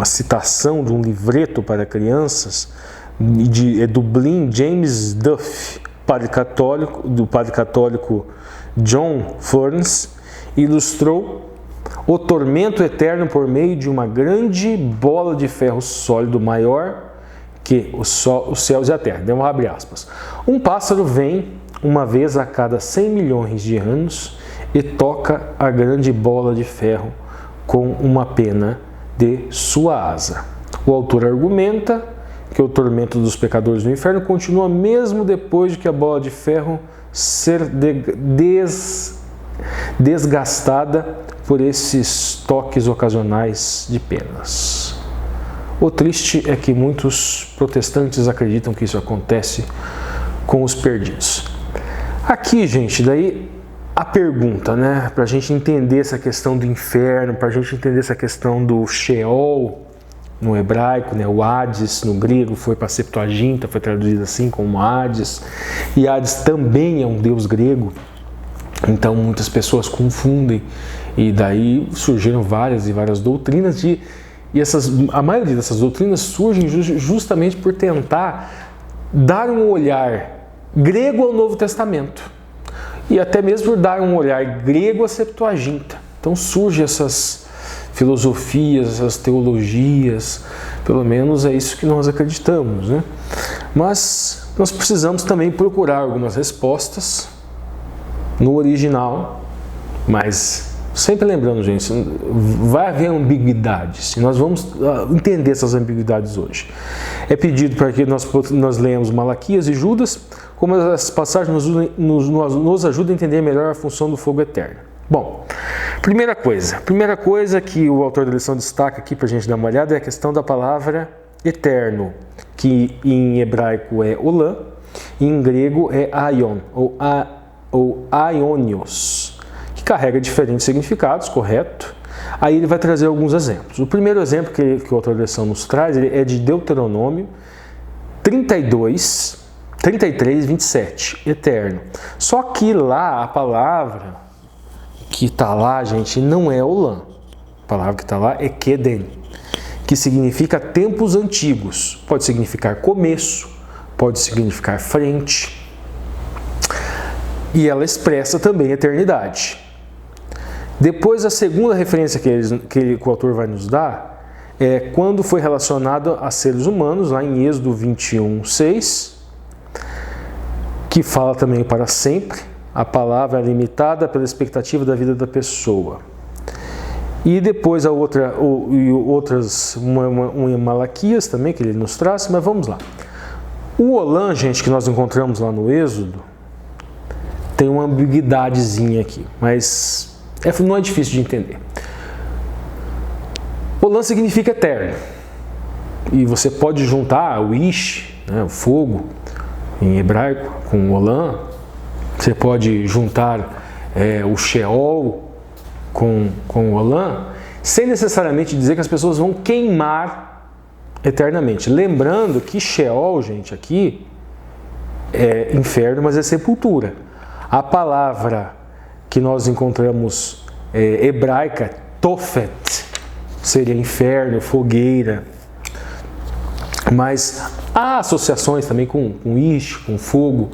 Speaker 2: citação de um livreto para crianças de Dublin, James Duff, do padre católico John Furnes, ilustrou o tormento eterno por meio de uma grande bola de ferro sólido maior que os céus e a terra. Vamos abrir aspas. Um pássaro vem uma vez a cada 100 milhões de anos e toca a grande bola de ferro com uma pena de sua asa. O autor argumenta que o tormento dos pecadores no inferno continua mesmo depois de que a bola de ferro ser desgastada por esses toques ocasionais de penas. O triste é que muitos protestantes acreditam que isso acontece com os perdidos. Aqui, gente, daí a pergunta, né, para a gente entender essa questão do inferno, para a gente entender essa questão do Sheol no hebraico, né, o Hades no grego foi para a Septuaginta, foi traduzido assim como Hades, e Hades também é um deus grego, então muitas pessoas confundem, e daí surgiram várias e várias doutrinas, e a maioria dessas doutrinas surgem justamente por tentar dar um olhar grego ao Novo Testamento, e até mesmo por dar um olhar grego à Septuaginta. Então surgem essas filosofias, essas teologias, pelo menos é isso que nós acreditamos, né? Mas nós precisamos também procurar algumas respostas no original, mas sempre lembrando, gente, vai haver ambiguidades, e nós vamos entender essas ambiguidades hoje. É pedido para que nós leamos Malaquias e Judas, como essas passagens nos ajudam a entender melhor a função do fogo eterno. Bom, primeira coisa que o autor da lição destaca aqui para a gente dar uma olhada é a questão da palavra eterno, que em hebraico é olam, e em grego é aion, ou aionios, que carrega diferentes significados, correto? Aí ele vai trazer alguns exemplos. O primeiro exemplo que o autor da lição nos traz é de Deuteronômio 33, 27, eterno. Só que lá a palavra que está lá, gente, não é olam. A palavra que está lá é keden, que significa tempos antigos. Pode significar começo, pode significar frente. E ela expressa também eternidade. Depois, a segunda referência que o autor vai nos dar é quando foi relacionado a seres humanos, lá em Êxodo 21, 6, que fala também para sempre. A palavra é limitada pela expectativa da vida da pessoa. E depois outras, em Malaquias também, que ele nos traz, mas vamos lá. O olam, gente, que nós encontramos lá no Êxodo, tem uma ambiguidadezinha aqui, mas não é difícil de entender. Olam significa eterno. E você pode juntar o ish, né, o fogo, em hebraico, com o olam. Você pode juntar o Sheol com o olam, sem necessariamente dizer que as pessoas vão queimar eternamente. Lembrando que Sheol, gente, aqui é inferno, mas é sepultura. A palavra que nós encontramos hebraica, Tofet, seria inferno, fogueira. Mas há associações também com Ish, com fogo,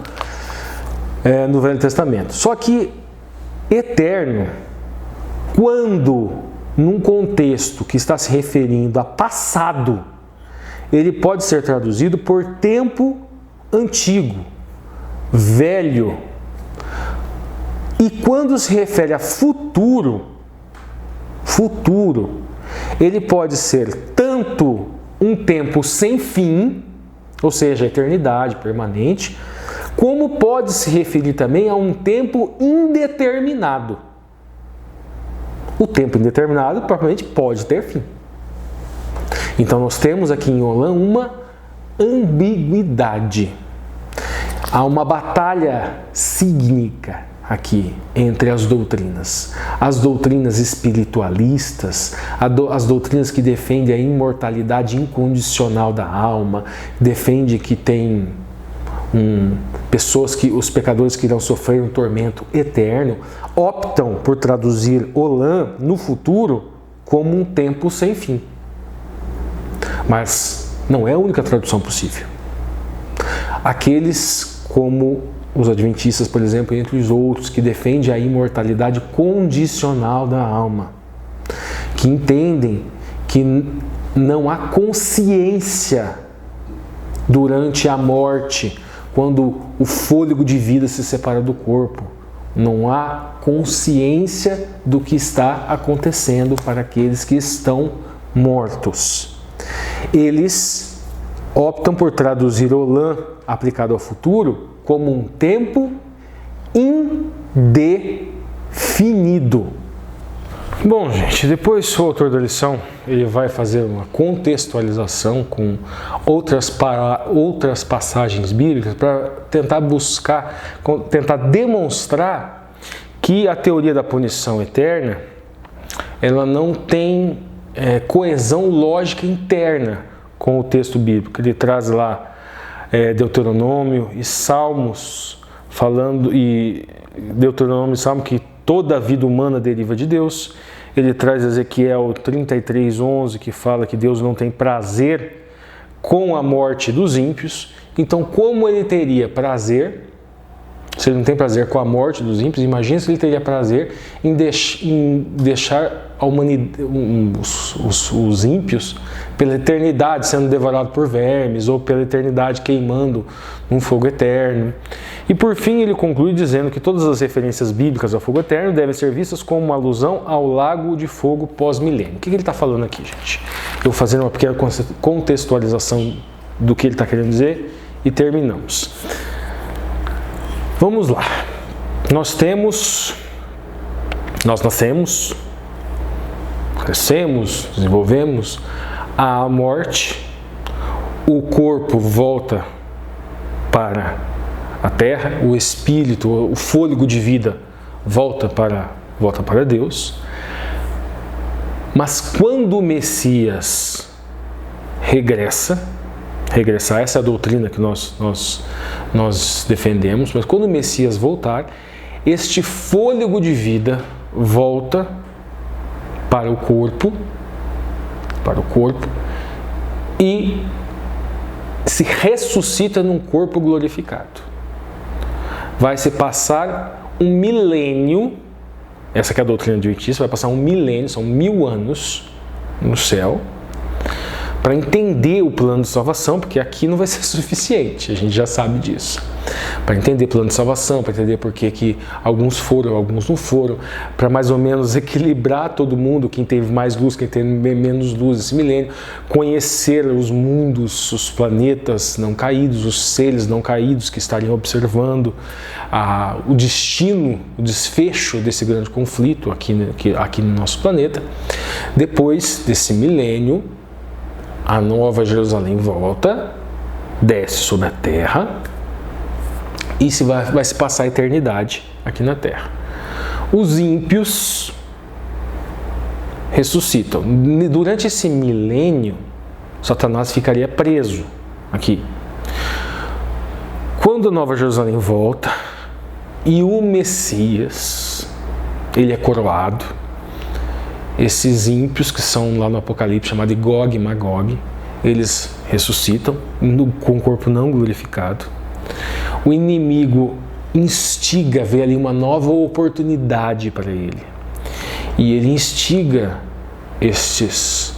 Speaker 2: no Velho Testamento. Só que eterno, quando num contexto que está se referindo a passado, ele pode ser traduzido por tempo antigo, velho. E quando se refere a futuro, ele pode ser tanto um tempo sem fim, ou seja, eternidade permanente, como pode se referir também a um tempo indeterminado. O tempo indeterminado propriamente pode ter fim. Então nós temos aqui em olam uma ambiguidade. Há uma batalha sígnica aqui entre as doutrinas. As doutrinas espiritualistas, as doutrinas que defendem a imortalidade incondicional da alma, defende que tem pessoas os pecadores que irão sofrer um tormento eterno, optam por traduzir olam no futuro como um tempo sem fim. Mas não é a única tradução possível. Aqueles como os adventistas, por exemplo, entre os outros, que defendem a imortalidade condicional da alma, que entendem que não há consciência durante a morte, quando o fôlego de vida se separa do corpo. Não há consciência do que está acontecendo para aqueles que estão mortos. Eles optam por traduzir olam aplicado ao futuro como um tempo indefinido. Bom, gente, depois o autor da lição ele vai fazer uma contextualização com outras passagens bíblicas para tentar tentar demonstrar que a teoria da punição eterna ela não tem coesão lógica interna com o texto bíblico. Ele traz lá Deuteronômio e Salmos Deuteronômio e Salmo que toda a vida humana deriva de Deus. Ele traz Ezequiel 33:11 que fala que Deus não tem prazer com a morte dos ímpios. Então, como ele teria prazer, se ele não tem prazer com a morte dos ímpios, imagina se ele teria prazer em deixar a humanidade, os ímpios pela eternidade sendo devorados por vermes ou pela eternidade queimando num fogo eterno. E por fim ele conclui dizendo que todas as referências bíblicas ao fogo eterno devem ser vistas como uma alusão ao lago de fogo pós-milênio. O que ele está falando aqui, gente? Eu vou fazer uma pequena contextualização do que ele está querendo dizer e terminamos. Vamos lá. Nós nascemos, crescemos, desenvolvemos, há a morte, o corpo volta para a terra, o espírito, o fôlego de vida volta para Deus. Mas quando o Messias regressar, essa é a doutrina que nós defendemos, mas quando o Messias voltar, este fôlego de vida volta para o corpo e se ressuscita num corpo glorificado. Vai se passar um milênio, essa que é a doutrina adventista, vai passar um milênio, são 1000 anos no céu, para entender o plano de salvação, porque aqui não vai ser suficiente, a gente já sabe disso. Para entender o plano de salvação, para entender por que alguns foram, alguns não foram, para mais ou menos equilibrar todo mundo, quem teve mais luz, quem teve menos luz esse milênio, conhecer os mundos, os planetas não caídos, os seres não caídos que estariam observando o destino, o desfecho desse grande conflito aqui no nosso planeta. Depois desse milênio, a Nova Jerusalém volta, desce sobre a terra e vai se passar a eternidade aqui na terra. Os ímpios ressuscitam. Durante esse milênio, Satanás ficaria preso aqui. Quando a Nova Jerusalém volta e o Messias, ele é coroado, esses ímpios que são lá no Apocalipse chamados de Gog e Magog, eles ressuscitam com o corpo não glorificado. O inimigo instiga a ver ali uma nova oportunidade para ele. E ele instiga estes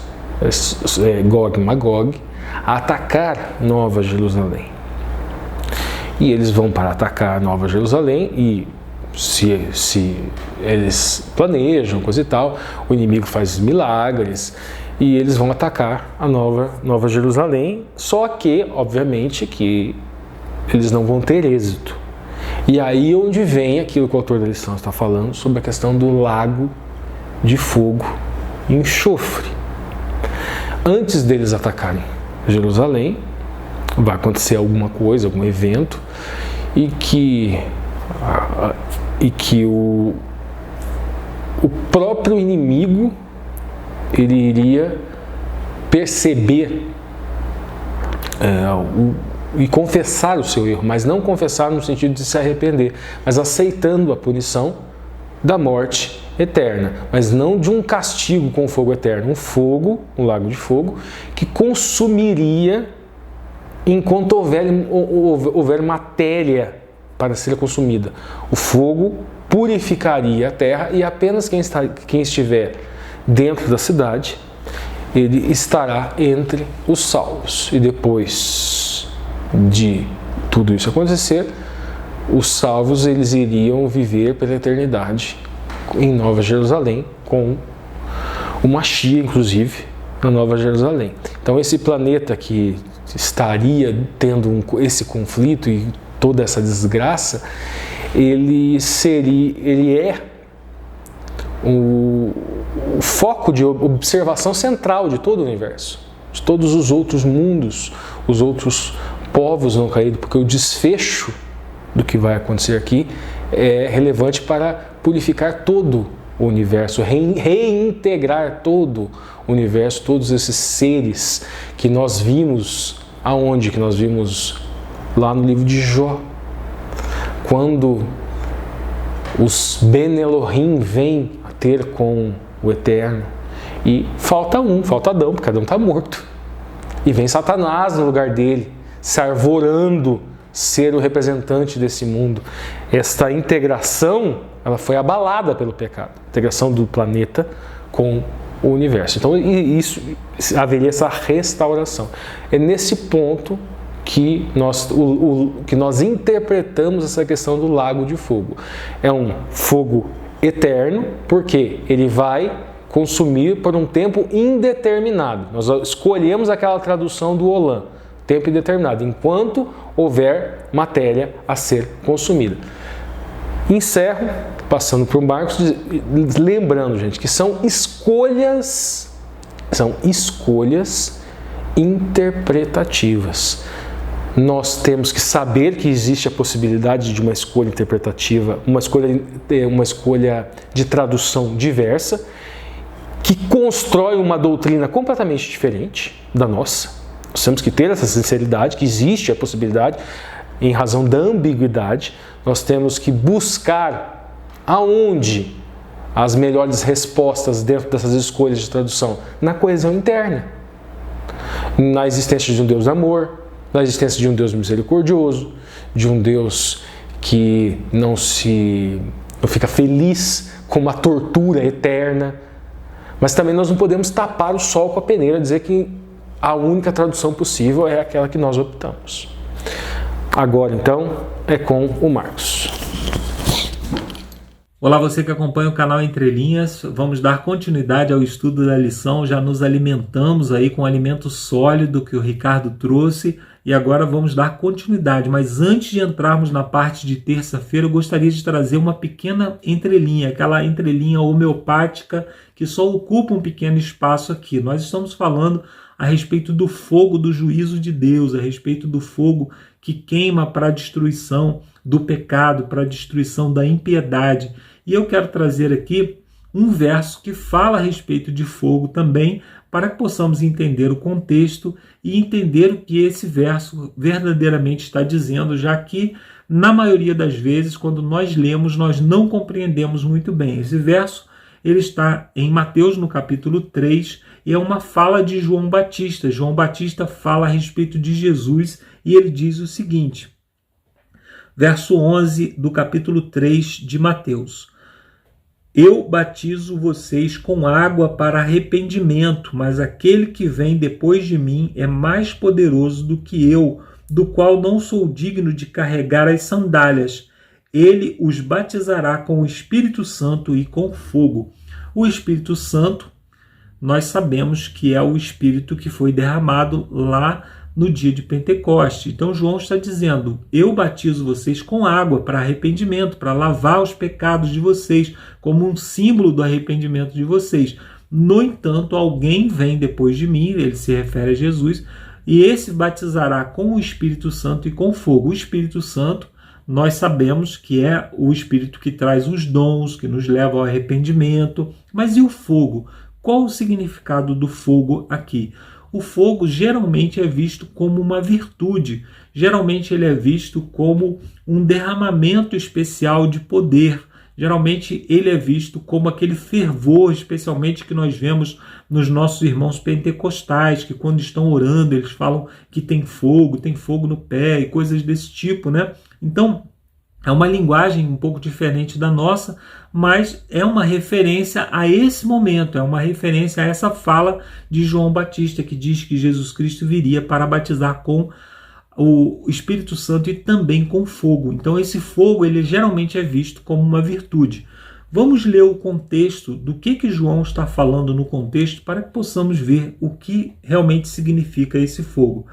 Speaker 2: Gog e Magog a atacar Nova Jerusalém. E eles vão para atacar Nova Jerusalém e se eles planejam, coisa e tal, o inimigo faz milagres e eles vão atacar a Nova Jerusalém, só que, obviamente, que eles não vão ter êxito. E aí onde vem aquilo que o autor da lição está falando sobre a questão do lago de fogo e enxofre. Antes deles atacarem Jerusalém, vai acontecer alguma coisa, algum evento, e que o próprio inimigo ele iria perceber e confessar o seu erro, mas não confessar no sentido de se arrepender, mas aceitando a punição da morte eterna, mas não de um castigo com fogo eterno, um lago de fogo, que consumiria enquanto houver matéria para ser consumida. O fogo purificaria a terra e apenas quem estiver dentro da cidade, ele estará entre os salvos. E depois de tudo isso acontecer, os salvos eles iriam viver pela eternidade em Nova Jerusalém, com o Mashiach, inclusive, na Nova Jerusalém. Então esse planeta que estaria tendo esse conflito e toda essa desgraça, ele é o foco de observação central de todo o universo, de todos os outros mundos, os outros povos não caídos, porque o desfecho do que vai acontecer aqui é relevante para purificar todo o universo, reintegrar todo o universo, todos esses seres que nós vimos, aonde? Que nós vimos lá no livro de Jó, quando os Ben Elohim vêm a ter com o Eterno e falta Adão, porque Adão está morto, e vem Satanás no lugar dele, se arvorando ser o representante desse mundo. Esta integração, ela foi abalada pelo pecado, a integração do planeta com o universo. Então, isso haveria essa restauração. É nesse ponto que nós interpretamos essa questão do lago de fogo. É um fogo eterno, porque ele vai consumir por um tempo indeterminado. Nós escolhemos aquela tradução do Olam, tempo indeterminado, enquanto houver matéria a ser consumida. Encerro, passando para o Marcos, lembrando, gente, que são escolhas interpretativas. Nós temos que saber que existe a possibilidade de uma escolha interpretativa, uma escolha de tradução diversa, que constrói uma doutrina completamente diferente da nossa. Nós temos que ter essa sinceridade, que existe a possibilidade, em razão da ambiguidade. Nós temos que buscar aonde as melhores respostas dentro dessas escolhas de tradução? Na coesão interna, na existência de um Deus amor, na existência de um Deus misericordioso, de um Deus que não fica feliz com uma tortura eterna. Mas também nós não podemos tapar o sol com a peneira e dizer que a única tradução possível é aquela que nós optamos. Agora, então, é com o Marcos.
Speaker 3: Olá, você que acompanha o canal Entre Linhas. Vamos dar continuidade ao estudo da lição. Já nos alimentamos aí com o alimento sólido que o Ricardo trouxe e agora vamos dar continuidade. Mas antes de entrarmos na parte de terça-feira, eu gostaria de trazer uma pequena entrelinha, aquela entrelinha homeopática que só ocupa um pequeno espaço aqui. Nós estamos falando a respeito do fogo do juízo de Deus, a respeito do fogo que queima para a destruição do pecado, para a destruição da impiedade. E eu quero trazer aqui um verso que fala a respeito de fogo também, para que possamos entender o contexto e entender o que esse verso verdadeiramente está dizendo, já que, na maioria das vezes, quando nós lemos, nós não compreendemos muito bem. Esse verso ele está em Mateus, no capítulo 3, e é uma fala de João Batista. João Batista fala a respeito de Jesus e ele diz o seguinte, verso 11 do capítulo 3 de Mateus. Eu batizo vocês com água para arrependimento, mas aquele que vem depois de mim é mais poderoso do que eu, do qual não sou digno de carregar as sandálias. Ele os batizará com o Espírito Santo e com fogo. O Espírito Santo, nós sabemos que é o Espírito que foi derramado lá no dia de Pentecoste. Então João está dizendo, eu batizo vocês com água para arrependimento, para lavar os pecados de vocês, como um símbolo do arrependimento de vocês. No entanto, alguém vem depois de mim, ele se refere a Jesus, e esse batizará com o Espírito Santo e com fogo. O Espírito Santo, nós sabemos que é o Espírito que traz os dons, que nos leva ao arrependimento. Mas e o fogo? Qual o significado do fogo aqui? O fogo geralmente é visto como uma virtude, geralmente ele é visto como um derramamento especial de poder, geralmente ele é visto como aquele fervor, especialmente que nós vemos nos nossos irmãos pentecostais, que quando estão orando eles falam que tem fogo no pé e coisas desse tipo, né? Então, é uma linguagem um pouco diferente da nossa, mas é uma referência a esse momento, é uma referência a essa fala de João Batista, que diz que Jesus Cristo viria para batizar com o Espírito Santo e também com fogo. Então esse fogo ele geralmente é visto como uma virtude. Vamos ler o contexto do que João está falando no contexto para que possamos ver o que realmente significa esse fogo.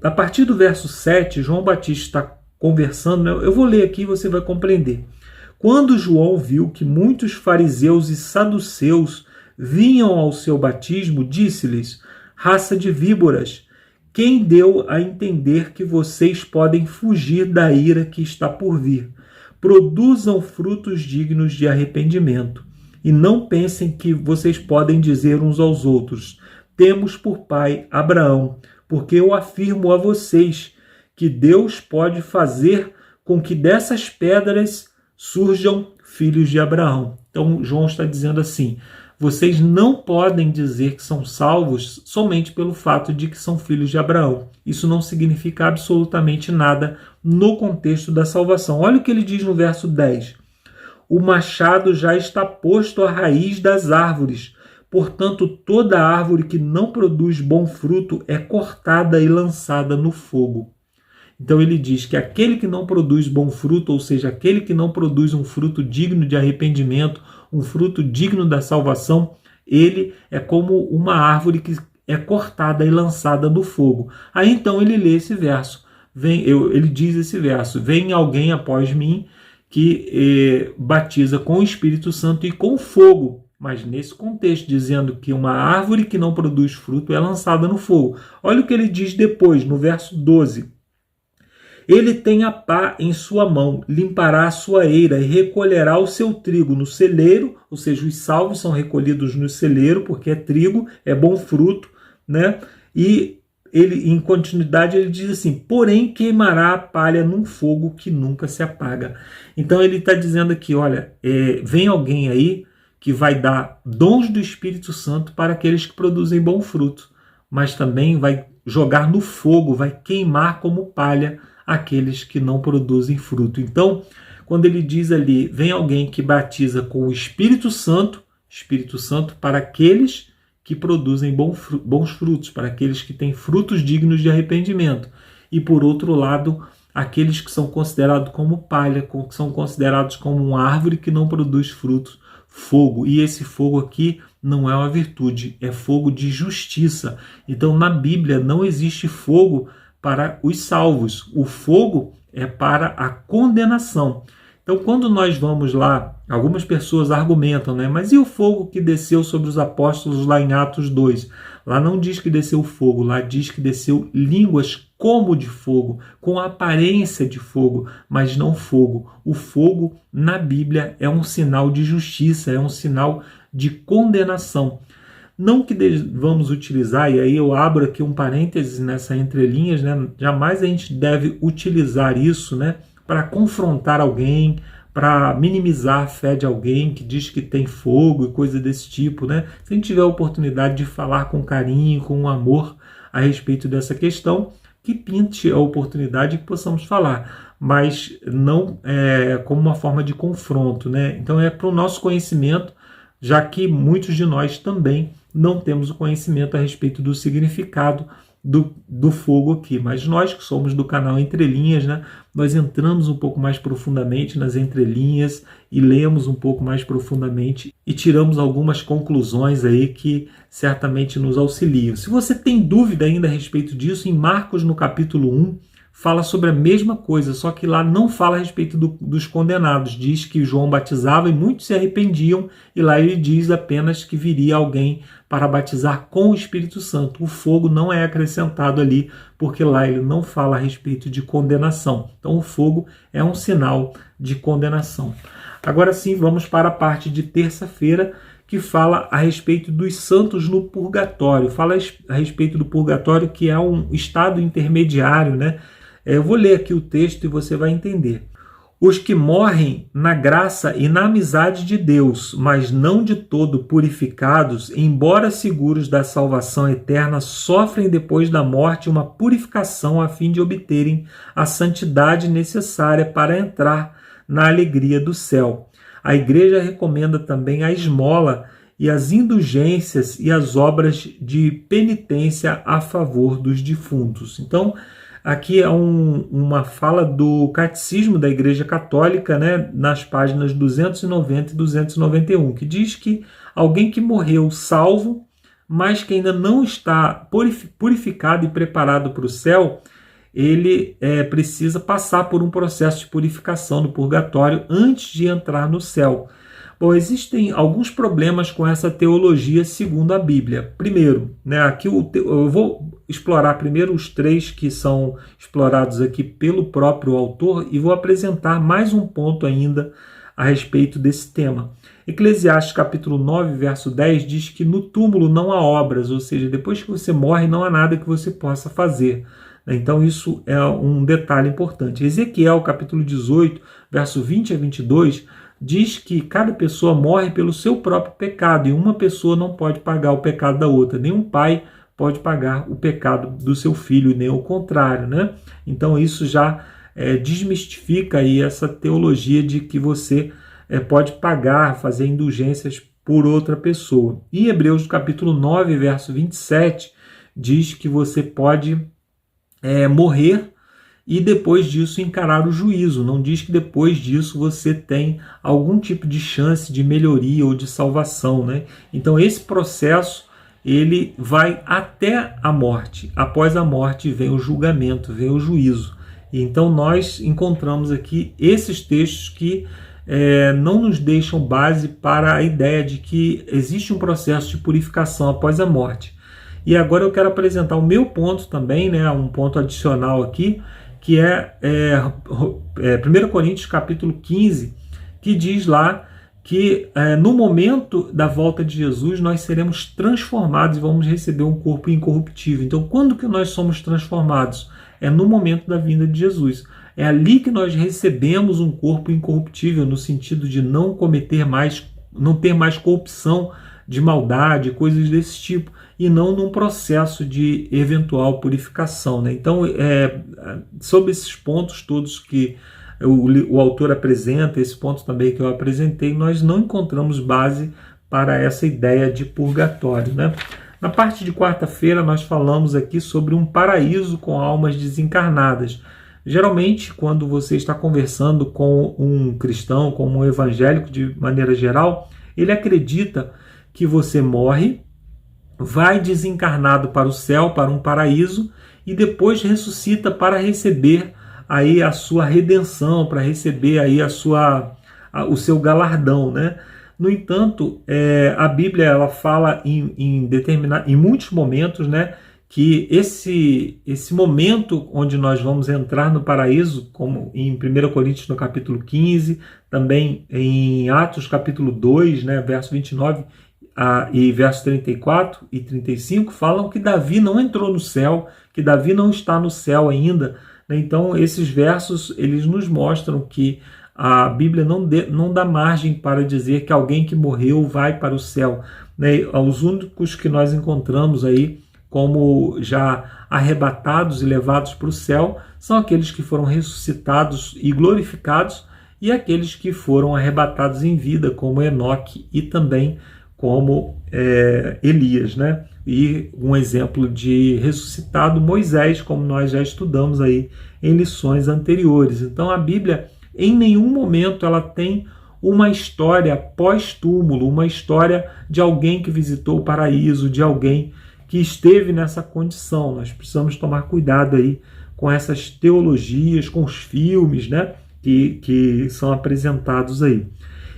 Speaker 3: A partir do verso 7, João Batista está conversando, eu vou ler aqui e você vai compreender. Quando João viu que muitos fariseus e saduceus vinham ao seu batismo, disse-lhes: raça de víboras, quem deu a entender que vocês podem fugir da ira que está por vir? Produzam frutos dignos de arrependimento. E não pensem que vocês podem dizer uns aos outros: temos por pai Abraão, porque eu afirmo a vocês que Deus pode fazer com que dessas pedras surjam filhos de Abraão. Então João está dizendo assim: vocês não podem dizer que são salvos somente pelo fato de que são filhos de Abraão. Isso não significa absolutamente nada no contexto da salvação. Olha o que ele diz no verso 10. O machado já está posto à raiz das árvores. Portanto, toda árvore que não produz bom fruto é cortada e lançada no fogo. Então ele diz que aquele que não produz bom fruto, ou seja, aquele que não produz um fruto digno de arrependimento, um fruto digno da salvação, ele é como uma árvore que é cortada e lançada no fogo. Aí então ele lê esse verso, ele diz esse verso: vem alguém após mim que batiza com o Espírito Santo e com fogo. Mas nesse contexto, dizendo que uma árvore que não produz fruto é lançada no fogo. Olha o que ele diz depois, no verso 12. Ele tem a pá em sua mão, limpará a sua eira e recolherá o seu trigo no celeiro, ou seja, os salvos são recolhidos no celeiro, porque é trigo, é bom fruto, né? E ele, em continuidade, ele diz assim: porém queimará a palha num fogo que nunca se apaga. Então ele está dizendo aqui, olha, vem alguém aí que vai dar dons do Espírito Santo para aqueles que produzem bom fruto, mas também vai jogar no fogo, vai queimar como palha aqueles que não produzem fruto. Então, quando ele diz ali, vem alguém que batiza com o Espírito Santo para aqueles que produzem bons frutos, para aqueles que têm frutos dignos de arrependimento. E por outro lado, aqueles que são considerados como palha, que são considerados como uma árvore que não produz frutos, fogo. E esse fogo aqui não é uma virtude, é fogo de justiça. Então, na Bíblia não existe fogo para os salvos. O fogo é para a condenação. Então, quando nós vamos lá, algumas pessoas argumentam, né? Mas e o fogo que desceu sobre os apóstolos lá em Atos 2? Lá não diz que desceu fogo, lá diz que desceu línguas como de fogo, com aparência de fogo, mas não fogo. O fogo, na Bíblia, é um sinal de justiça, é um sinal de condenação. Não que vamos utilizar, e aí eu abro aqui um parênteses nessa entrelinhas, né? Jamais a gente deve utilizar isso, né, para confrontar alguém, para minimizar a fé de alguém que diz que tem fogo e coisa desse tipo, né? Se a gente tiver a oportunidade de falar com carinho, com amor a respeito dessa questão, que pinte a oportunidade que possamos falar, mas não como uma forma de confronto, né? Então é para o nosso conhecimento, já que muitos de nós também não temos o conhecimento a respeito do significado do fogo aqui. Mas nós que somos do canal Entrelinhas, né, nós entramos um pouco mais profundamente nas entrelinhas e lemos um pouco mais profundamente e tiramos algumas conclusões aí que certamente nos auxiliam. Se você tem dúvida ainda a respeito disso, em Marcos, no capítulo 1, fala sobre a mesma coisa, só que lá não fala a respeito dos condenados. Diz que João batizava e muitos se arrependiam, e lá ele diz apenas que viria alguém para batizar com o Espírito Santo. O fogo não é acrescentado ali, porque lá ele não fala a respeito de condenação. Então o fogo é um sinal de condenação. Agora sim, vamos para a parte de terça-feira, que fala a respeito dos santos no purgatório. Fala a respeito do purgatório, que é um estado intermediário, né? Eu vou ler aqui o texto e você vai entender. Os que morrem na graça e na amizade de Deus, mas não de todo purificados, embora seguros da salvação eterna, sofrem depois da morte uma purificação a fim de obterem a santidade necessária para entrar na alegria do céu. A Igreja recomenda também a esmola e as indulgências e as obras de penitência a favor dos defuntos. Então, aqui é uma fala do Catecismo da Igreja Católica, né, nas páginas 290 e 291, que diz que alguém que morreu salvo, mas que ainda não está purificado e preparado para o céu, ele precisa passar por um processo de purificação no purgatório antes de entrar no céu. Bom, existem alguns problemas com essa teologia segundo a Bíblia. Primeiro, aqui eu vou explorar primeiro os 3 que são explorados aqui pelo próprio autor e vou apresentar mais um ponto ainda a respeito desse tema. Eclesiastes capítulo 9, verso 10 diz que no túmulo não há obras, ou seja, depois que você morre não há nada que você possa fazer. Então isso é um detalhe importante. Ezequiel capítulo 18, verso 20 a 22 diz que cada pessoa morre pelo seu próprio pecado e uma pessoa não pode pagar o pecado da outra. Nenhum pai pode pagar o pecado do seu filho, nem o contrário, né? Então isso já desmistifica aí essa teologia de que você pode pagar, fazer indulgências por outra pessoa. E Hebreus capítulo 9, verso 27 diz que você pode morrer e depois disso encarar o juízo. Não diz que depois disso você tem algum tipo de chance de melhoria ou de salvação, né? Então esse processo ele vai até a morte. Após a morte vem o julgamento, vem o juízo. Então nós encontramos aqui esses textos que não nos deixam base para a ideia de que existe um processo de purificação após a morte. E agora eu quero apresentar o meu ponto também, um ponto adicional aqui, que é 1 Coríntios capítulo 15, que diz lá que no momento da volta de Jesus nós seremos transformados e vamos receber um corpo incorruptível. Então quando que nós somos transformados? É no momento da vinda de Jesus. É ali que nós recebemos um corpo incorruptível, no sentido de não ter mais corrupção de maldade, coisas desse tipo, e não num processo de eventual purificação, né? Então, sobre esses pontos todos que o autor apresenta, esse ponto também que eu apresentei, nós não encontramos base para essa ideia de purgatório, né? Na parte de quarta-feira, nós falamos aqui sobre um paraíso com almas desencarnadas. Geralmente, quando você está conversando com um cristão, com um evangélico de maneira geral, ele acredita que você morre, vai desencarnado para o céu, para um paraíso, e depois ressuscita para receber aí a sua redenção, para receber aí o seu galardão, né? No entanto, a Bíblia ela fala em muitos momentos, né, que esse momento onde nós vamos entrar no paraíso, como em 1 Coríntios no capítulo 15, também em Atos capítulo 2, né, verso 29 e verso 34 e 35, falam que Davi não entrou no céu, que Davi não está no céu ainda. Então esses versos eles nos mostram que a Bíblia não dá margem para dizer que alguém que morreu vai para o céu, né? Os únicos que nós encontramos aí como já arrebatados e levados para o céu são aqueles que foram ressuscitados e glorificados e aqueles que foram arrebatados em vida, como Enoque e também como Elias, né? E um exemplo de ressuscitado, Moisés, como nós já estudamos aí em lições anteriores. Então a Bíblia em nenhum momento ela tem uma história pós-túmulo, uma história de alguém que visitou o paraíso, de alguém que esteve nessa condição. Nós precisamos tomar cuidado aí com essas teologias, com os filmes, né, que são apresentados aí.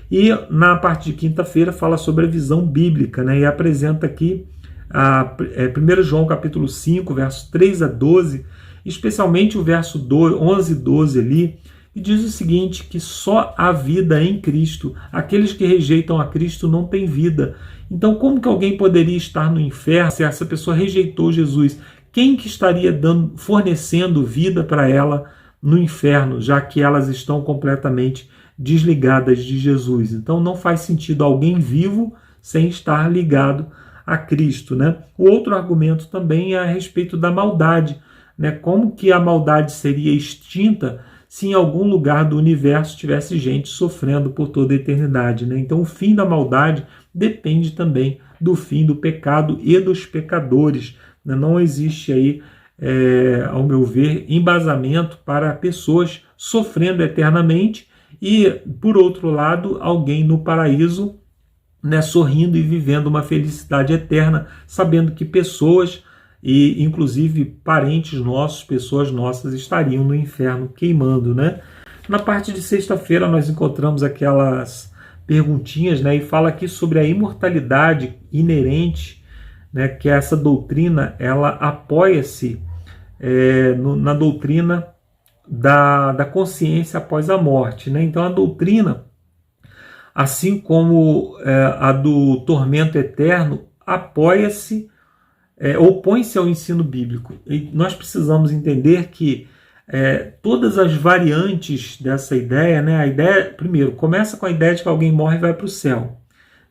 Speaker 3: E na parte de quinta-feira fala sobre a visão bíblica, né, e apresenta aqui 1 João capítulo 5, versos 3 a 12, especialmente o verso 11 e 12 ali, e diz o seguinte, que só há vida em Cristo. Aqueles que rejeitam a Cristo não têm vida. Então como que alguém poderia estar no inferno se essa pessoa rejeitou Jesus? Quem que estaria fornecendo vida para ela no inferno, já que elas estão completamente desligadas de Jesus? Então não faz sentido alguém vivo sem estar ligado a Cristo, né? O outro argumento também é a respeito da maldade, né? Como que a maldade seria extinta se em algum lugar do universo tivesse gente sofrendo por toda a eternidade, né? Então o fim da maldade depende também do fim do pecado e dos pecadores, né? Não existe aí, ao meu ver, embasamento para pessoas sofrendo eternamente e, por outro lado, alguém no paraíso, né, sorrindo e vivendo uma felicidade eterna, sabendo que pessoas e inclusive parentes nossos, pessoas nossas estariam no inferno queimando, né? Na parte de sexta-feira nós encontramos aquelas perguntinhas, né? E fala aqui sobre a imortalidade inerente, né? Que essa doutrina, ela apoia-se na doutrina da consciência após a morte, né? Então a doutrina, assim como a do tormento eterno, apoia-se, opõe-se ao ensino bíblico. E nós precisamos entender que todas as variantes dessa ideia, né? A ideia, primeiro, começa com a ideia de que alguém morre e vai para o céu,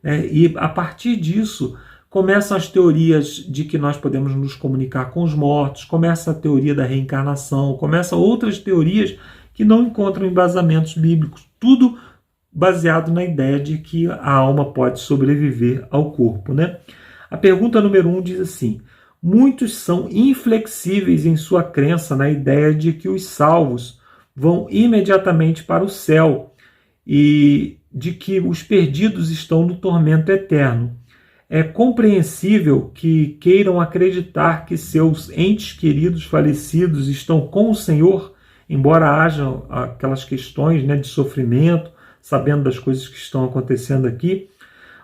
Speaker 3: né? E a partir disso começam as teorias de que nós podemos nos comunicar com os mortos, começa a teoria da reencarnação, começam outras teorias que não encontram embasamentos bíblicos, tudo baseado na ideia de que a alma pode sobreviver ao corpo, né? A pergunta número 1 diz assim: muitos são inflexíveis em sua crença na ideia de que os salvos vão imediatamente para o céu e de que os perdidos estão no tormento eterno. É compreensível que queiram acreditar que seus entes queridos falecidos estão com o Senhor, embora haja aquelas questões, né, de sofrimento, sabendo das coisas que estão acontecendo aqui,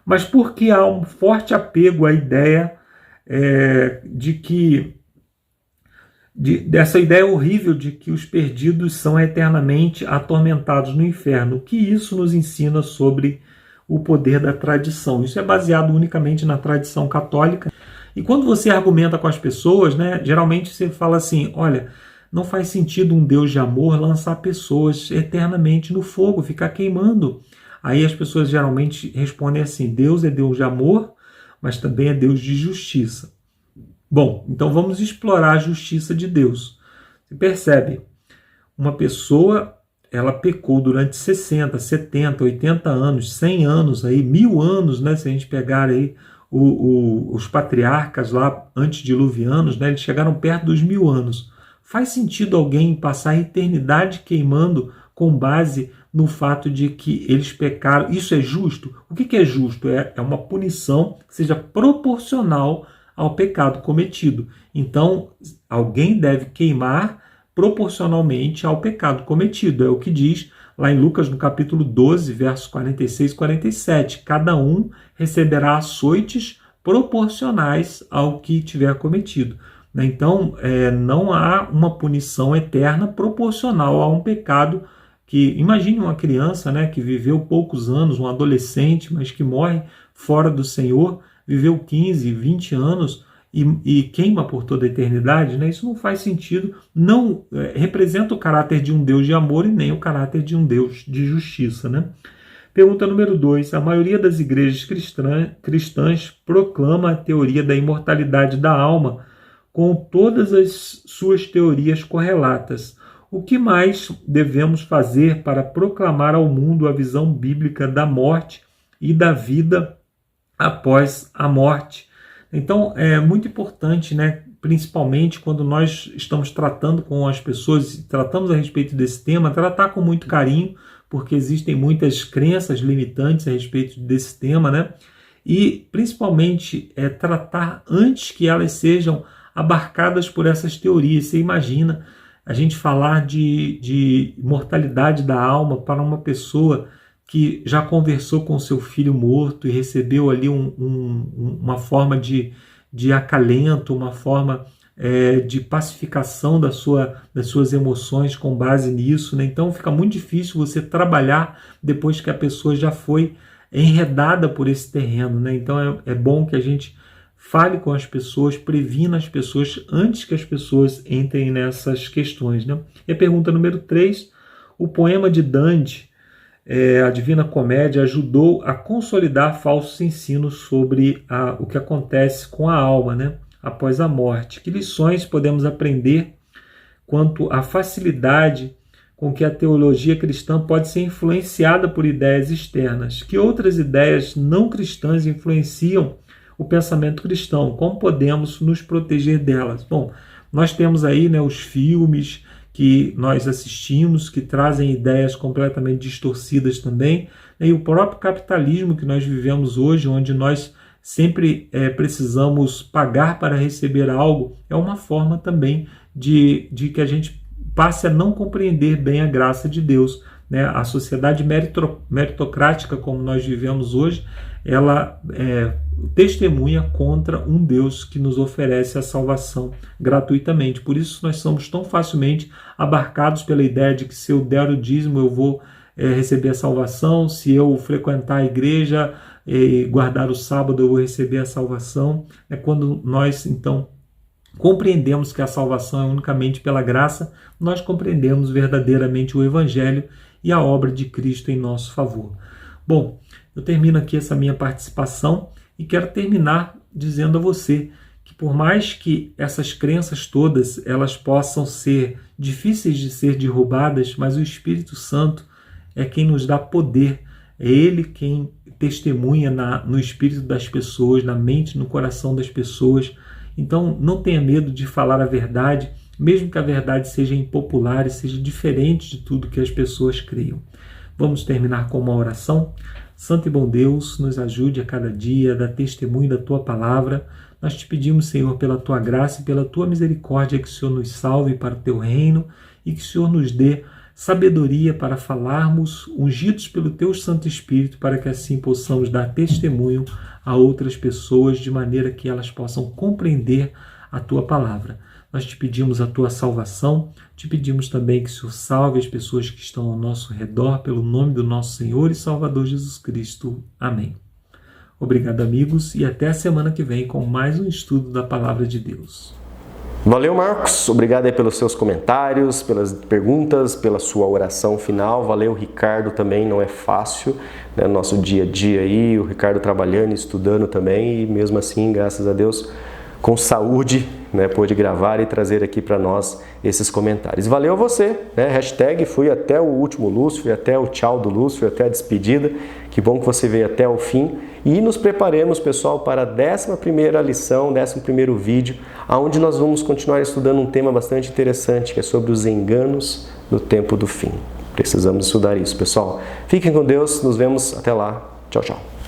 Speaker 3: mas porque há um forte apego à ideia dessa ideia horrível de que os perdidos são eternamente atormentados no inferno. O que isso nos ensina sobre o poder da tradição? Isso é baseado unicamente na tradição católica. E quando você argumenta com as pessoas, né, geralmente você fala assim: olha, não faz sentido um Deus de amor lançar pessoas eternamente no fogo, ficar queimando. Aí as pessoas geralmente respondem assim: Deus é Deus de amor, mas também é Deus de justiça. Bom, então vamos explorar a justiça de Deus. Você percebe, uma pessoa, ela pecou durante 60, 70, 80 anos, 100 anos, aí, 1000 anos, né? Se a gente pegar aí os patriarcas lá antediluvianos, né? Eles chegaram perto dos 1000 anos. Faz sentido alguém passar a eternidade queimando com base no fato de que eles pecaram? Isso é justo? O que é justo? É uma punição que seja proporcional ao pecado cometido. Então, alguém deve queimar proporcionalmente ao pecado cometido. É o que diz lá em Lucas, no capítulo 12, versos 46 e 47. Cada um receberá açoites proporcionais ao que tiver cometido. Então, não há uma punição eterna proporcional a um pecado que... Imagine uma criança, né, que viveu poucos anos, um adolescente, mas que morre fora do Senhor, viveu 15, 20 anos e queima por toda a eternidade, né? Isso não faz sentido, não representa o caráter de um Deus de amor e nem o caráter de um Deus de justiça, né? Pergunta número 2. A maioria das igrejas cristãs proclama a teoria da imortalidade da alma com todas as suas teorias correlatas. O que mais devemos fazer para proclamar ao mundo a visão bíblica da morte e da vida após a morte? Então, é muito importante, né, principalmente quando nós estamos tratando com as pessoas, tratamos a respeito desse tema, tratar com muito carinho, porque existem muitas crenças limitantes a respeito desse tema, né? E, principalmente, tratar antes que elas sejam abarcadas por essas teorias. Você imagina a gente falar de mortalidade da alma para uma pessoa que já conversou com seu filho morto e recebeu ali uma forma de acalento, uma forma de pacificação das suas emoções com base nisso, né? Então fica muito difícil você trabalhar depois que a pessoa já foi enredada por esse terreno, né? Então é bom que a gente fale com as pessoas, previna as pessoas antes que as pessoas entrem nessas questões, né? E a pergunta número 3, o poema de Dante, a Divina Comédia, ajudou a consolidar falsos ensinos sobre o que acontece com a alma, né, após a morte. Que lições podemos aprender quanto à facilidade com que a teologia cristã pode ser influenciada por ideias externas? Que outras ideias não cristãs influenciam o pensamento cristão? Como podemos nos proteger delas? Bom, nós temos aí, né, os filmes que nós assistimos, que trazem ideias completamente distorcidas também, e o próprio capitalismo que nós vivemos hoje, onde nós sempre precisamos pagar para receber algo, é uma forma também de que a gente passe a não compreender bem a graça de Deus, né? A sociedade meritocrática como nós vivemos hoje, ela testemunha contra um Deus que nos oferece a salvação gratuitamente. Por isso nós somos tão facilmente abarcados pela ideia de que se eu der o dízimo eu vou receber a salvação, se eu frequentar a igreja e guardar o sábado eu vou receber a salvação. É quando nós então compreendemos que a salvação é unicamente pela graça, nós compreendemos verdadeiramente o Evangelho e a obra de Cristo em nosso favor. Bom, eu termino aqui essa minha participação e quero terminar dizendo a você que por mais que essas crenças todas elas possam ser difíceis de ser derrubadas, mas o Espírito Santo é quem nos dá poder, é Ele quem testemunha no espírito das pessoas, na mente, no coração das pessoas. Então não tenha medo de falar a verdade, mesmo que a verdade seja impopular e seja diferente de tudo que as pessoas creiam. Vamos terminar com uma oração? Santo e bom Deus, nos ajude a cada dia a dar testemunho da Tua palavra. Nós te pedimos, Senhor, pela Tua graça e pela Tua misericórdia, que o Senhor nos salve para o Teu reino e que o Senhor nos dê sabedoria para falarmos, ungidos pelo Teu Santo Espírito, para que assim possamos dar testemunho a outras pessoas, de maneira que elas possam compreender a Tua palavra. Nós te pedimos a Tua salvação, te pedimos também que o Senhor salve as pessoas que estão ao nosso redor, pelo nome do nosso Senhor e Salvador Jesus Cristo. Amém. Obrigado, amigos, e até a semana que vem com mais um estudo da Palavra de Deus.
Speaker 1: Valeu, Marcos. Obrigado aí pelos seus comentários, pelas perguntas, pela sua oração final. Valeu, Ricardo, também. Não é fácil, né? Nosso dia a dia aí, o Ricardo trabalhando, estudando também, e mesmo assim, graças a Deus, com saúde, né, pôde gravar e trazer aqui para nós esses comentários. Valeu a você, né? Hashtag fui até o último Lúcio, fui até o tchau do Lúcio, fui até a despedida. Que bom que você veio até o fim. E nos preparemos, pessoal, para a 11ª lição, 11º vídeo, onde nós vamos continuar estudando um tema bastante interessante, que é sobre os enganos no tempo do fim. Precisamos estudar isso, pessoal. Fiquem com Deus, nos vemos até lá. Tchau, tchau.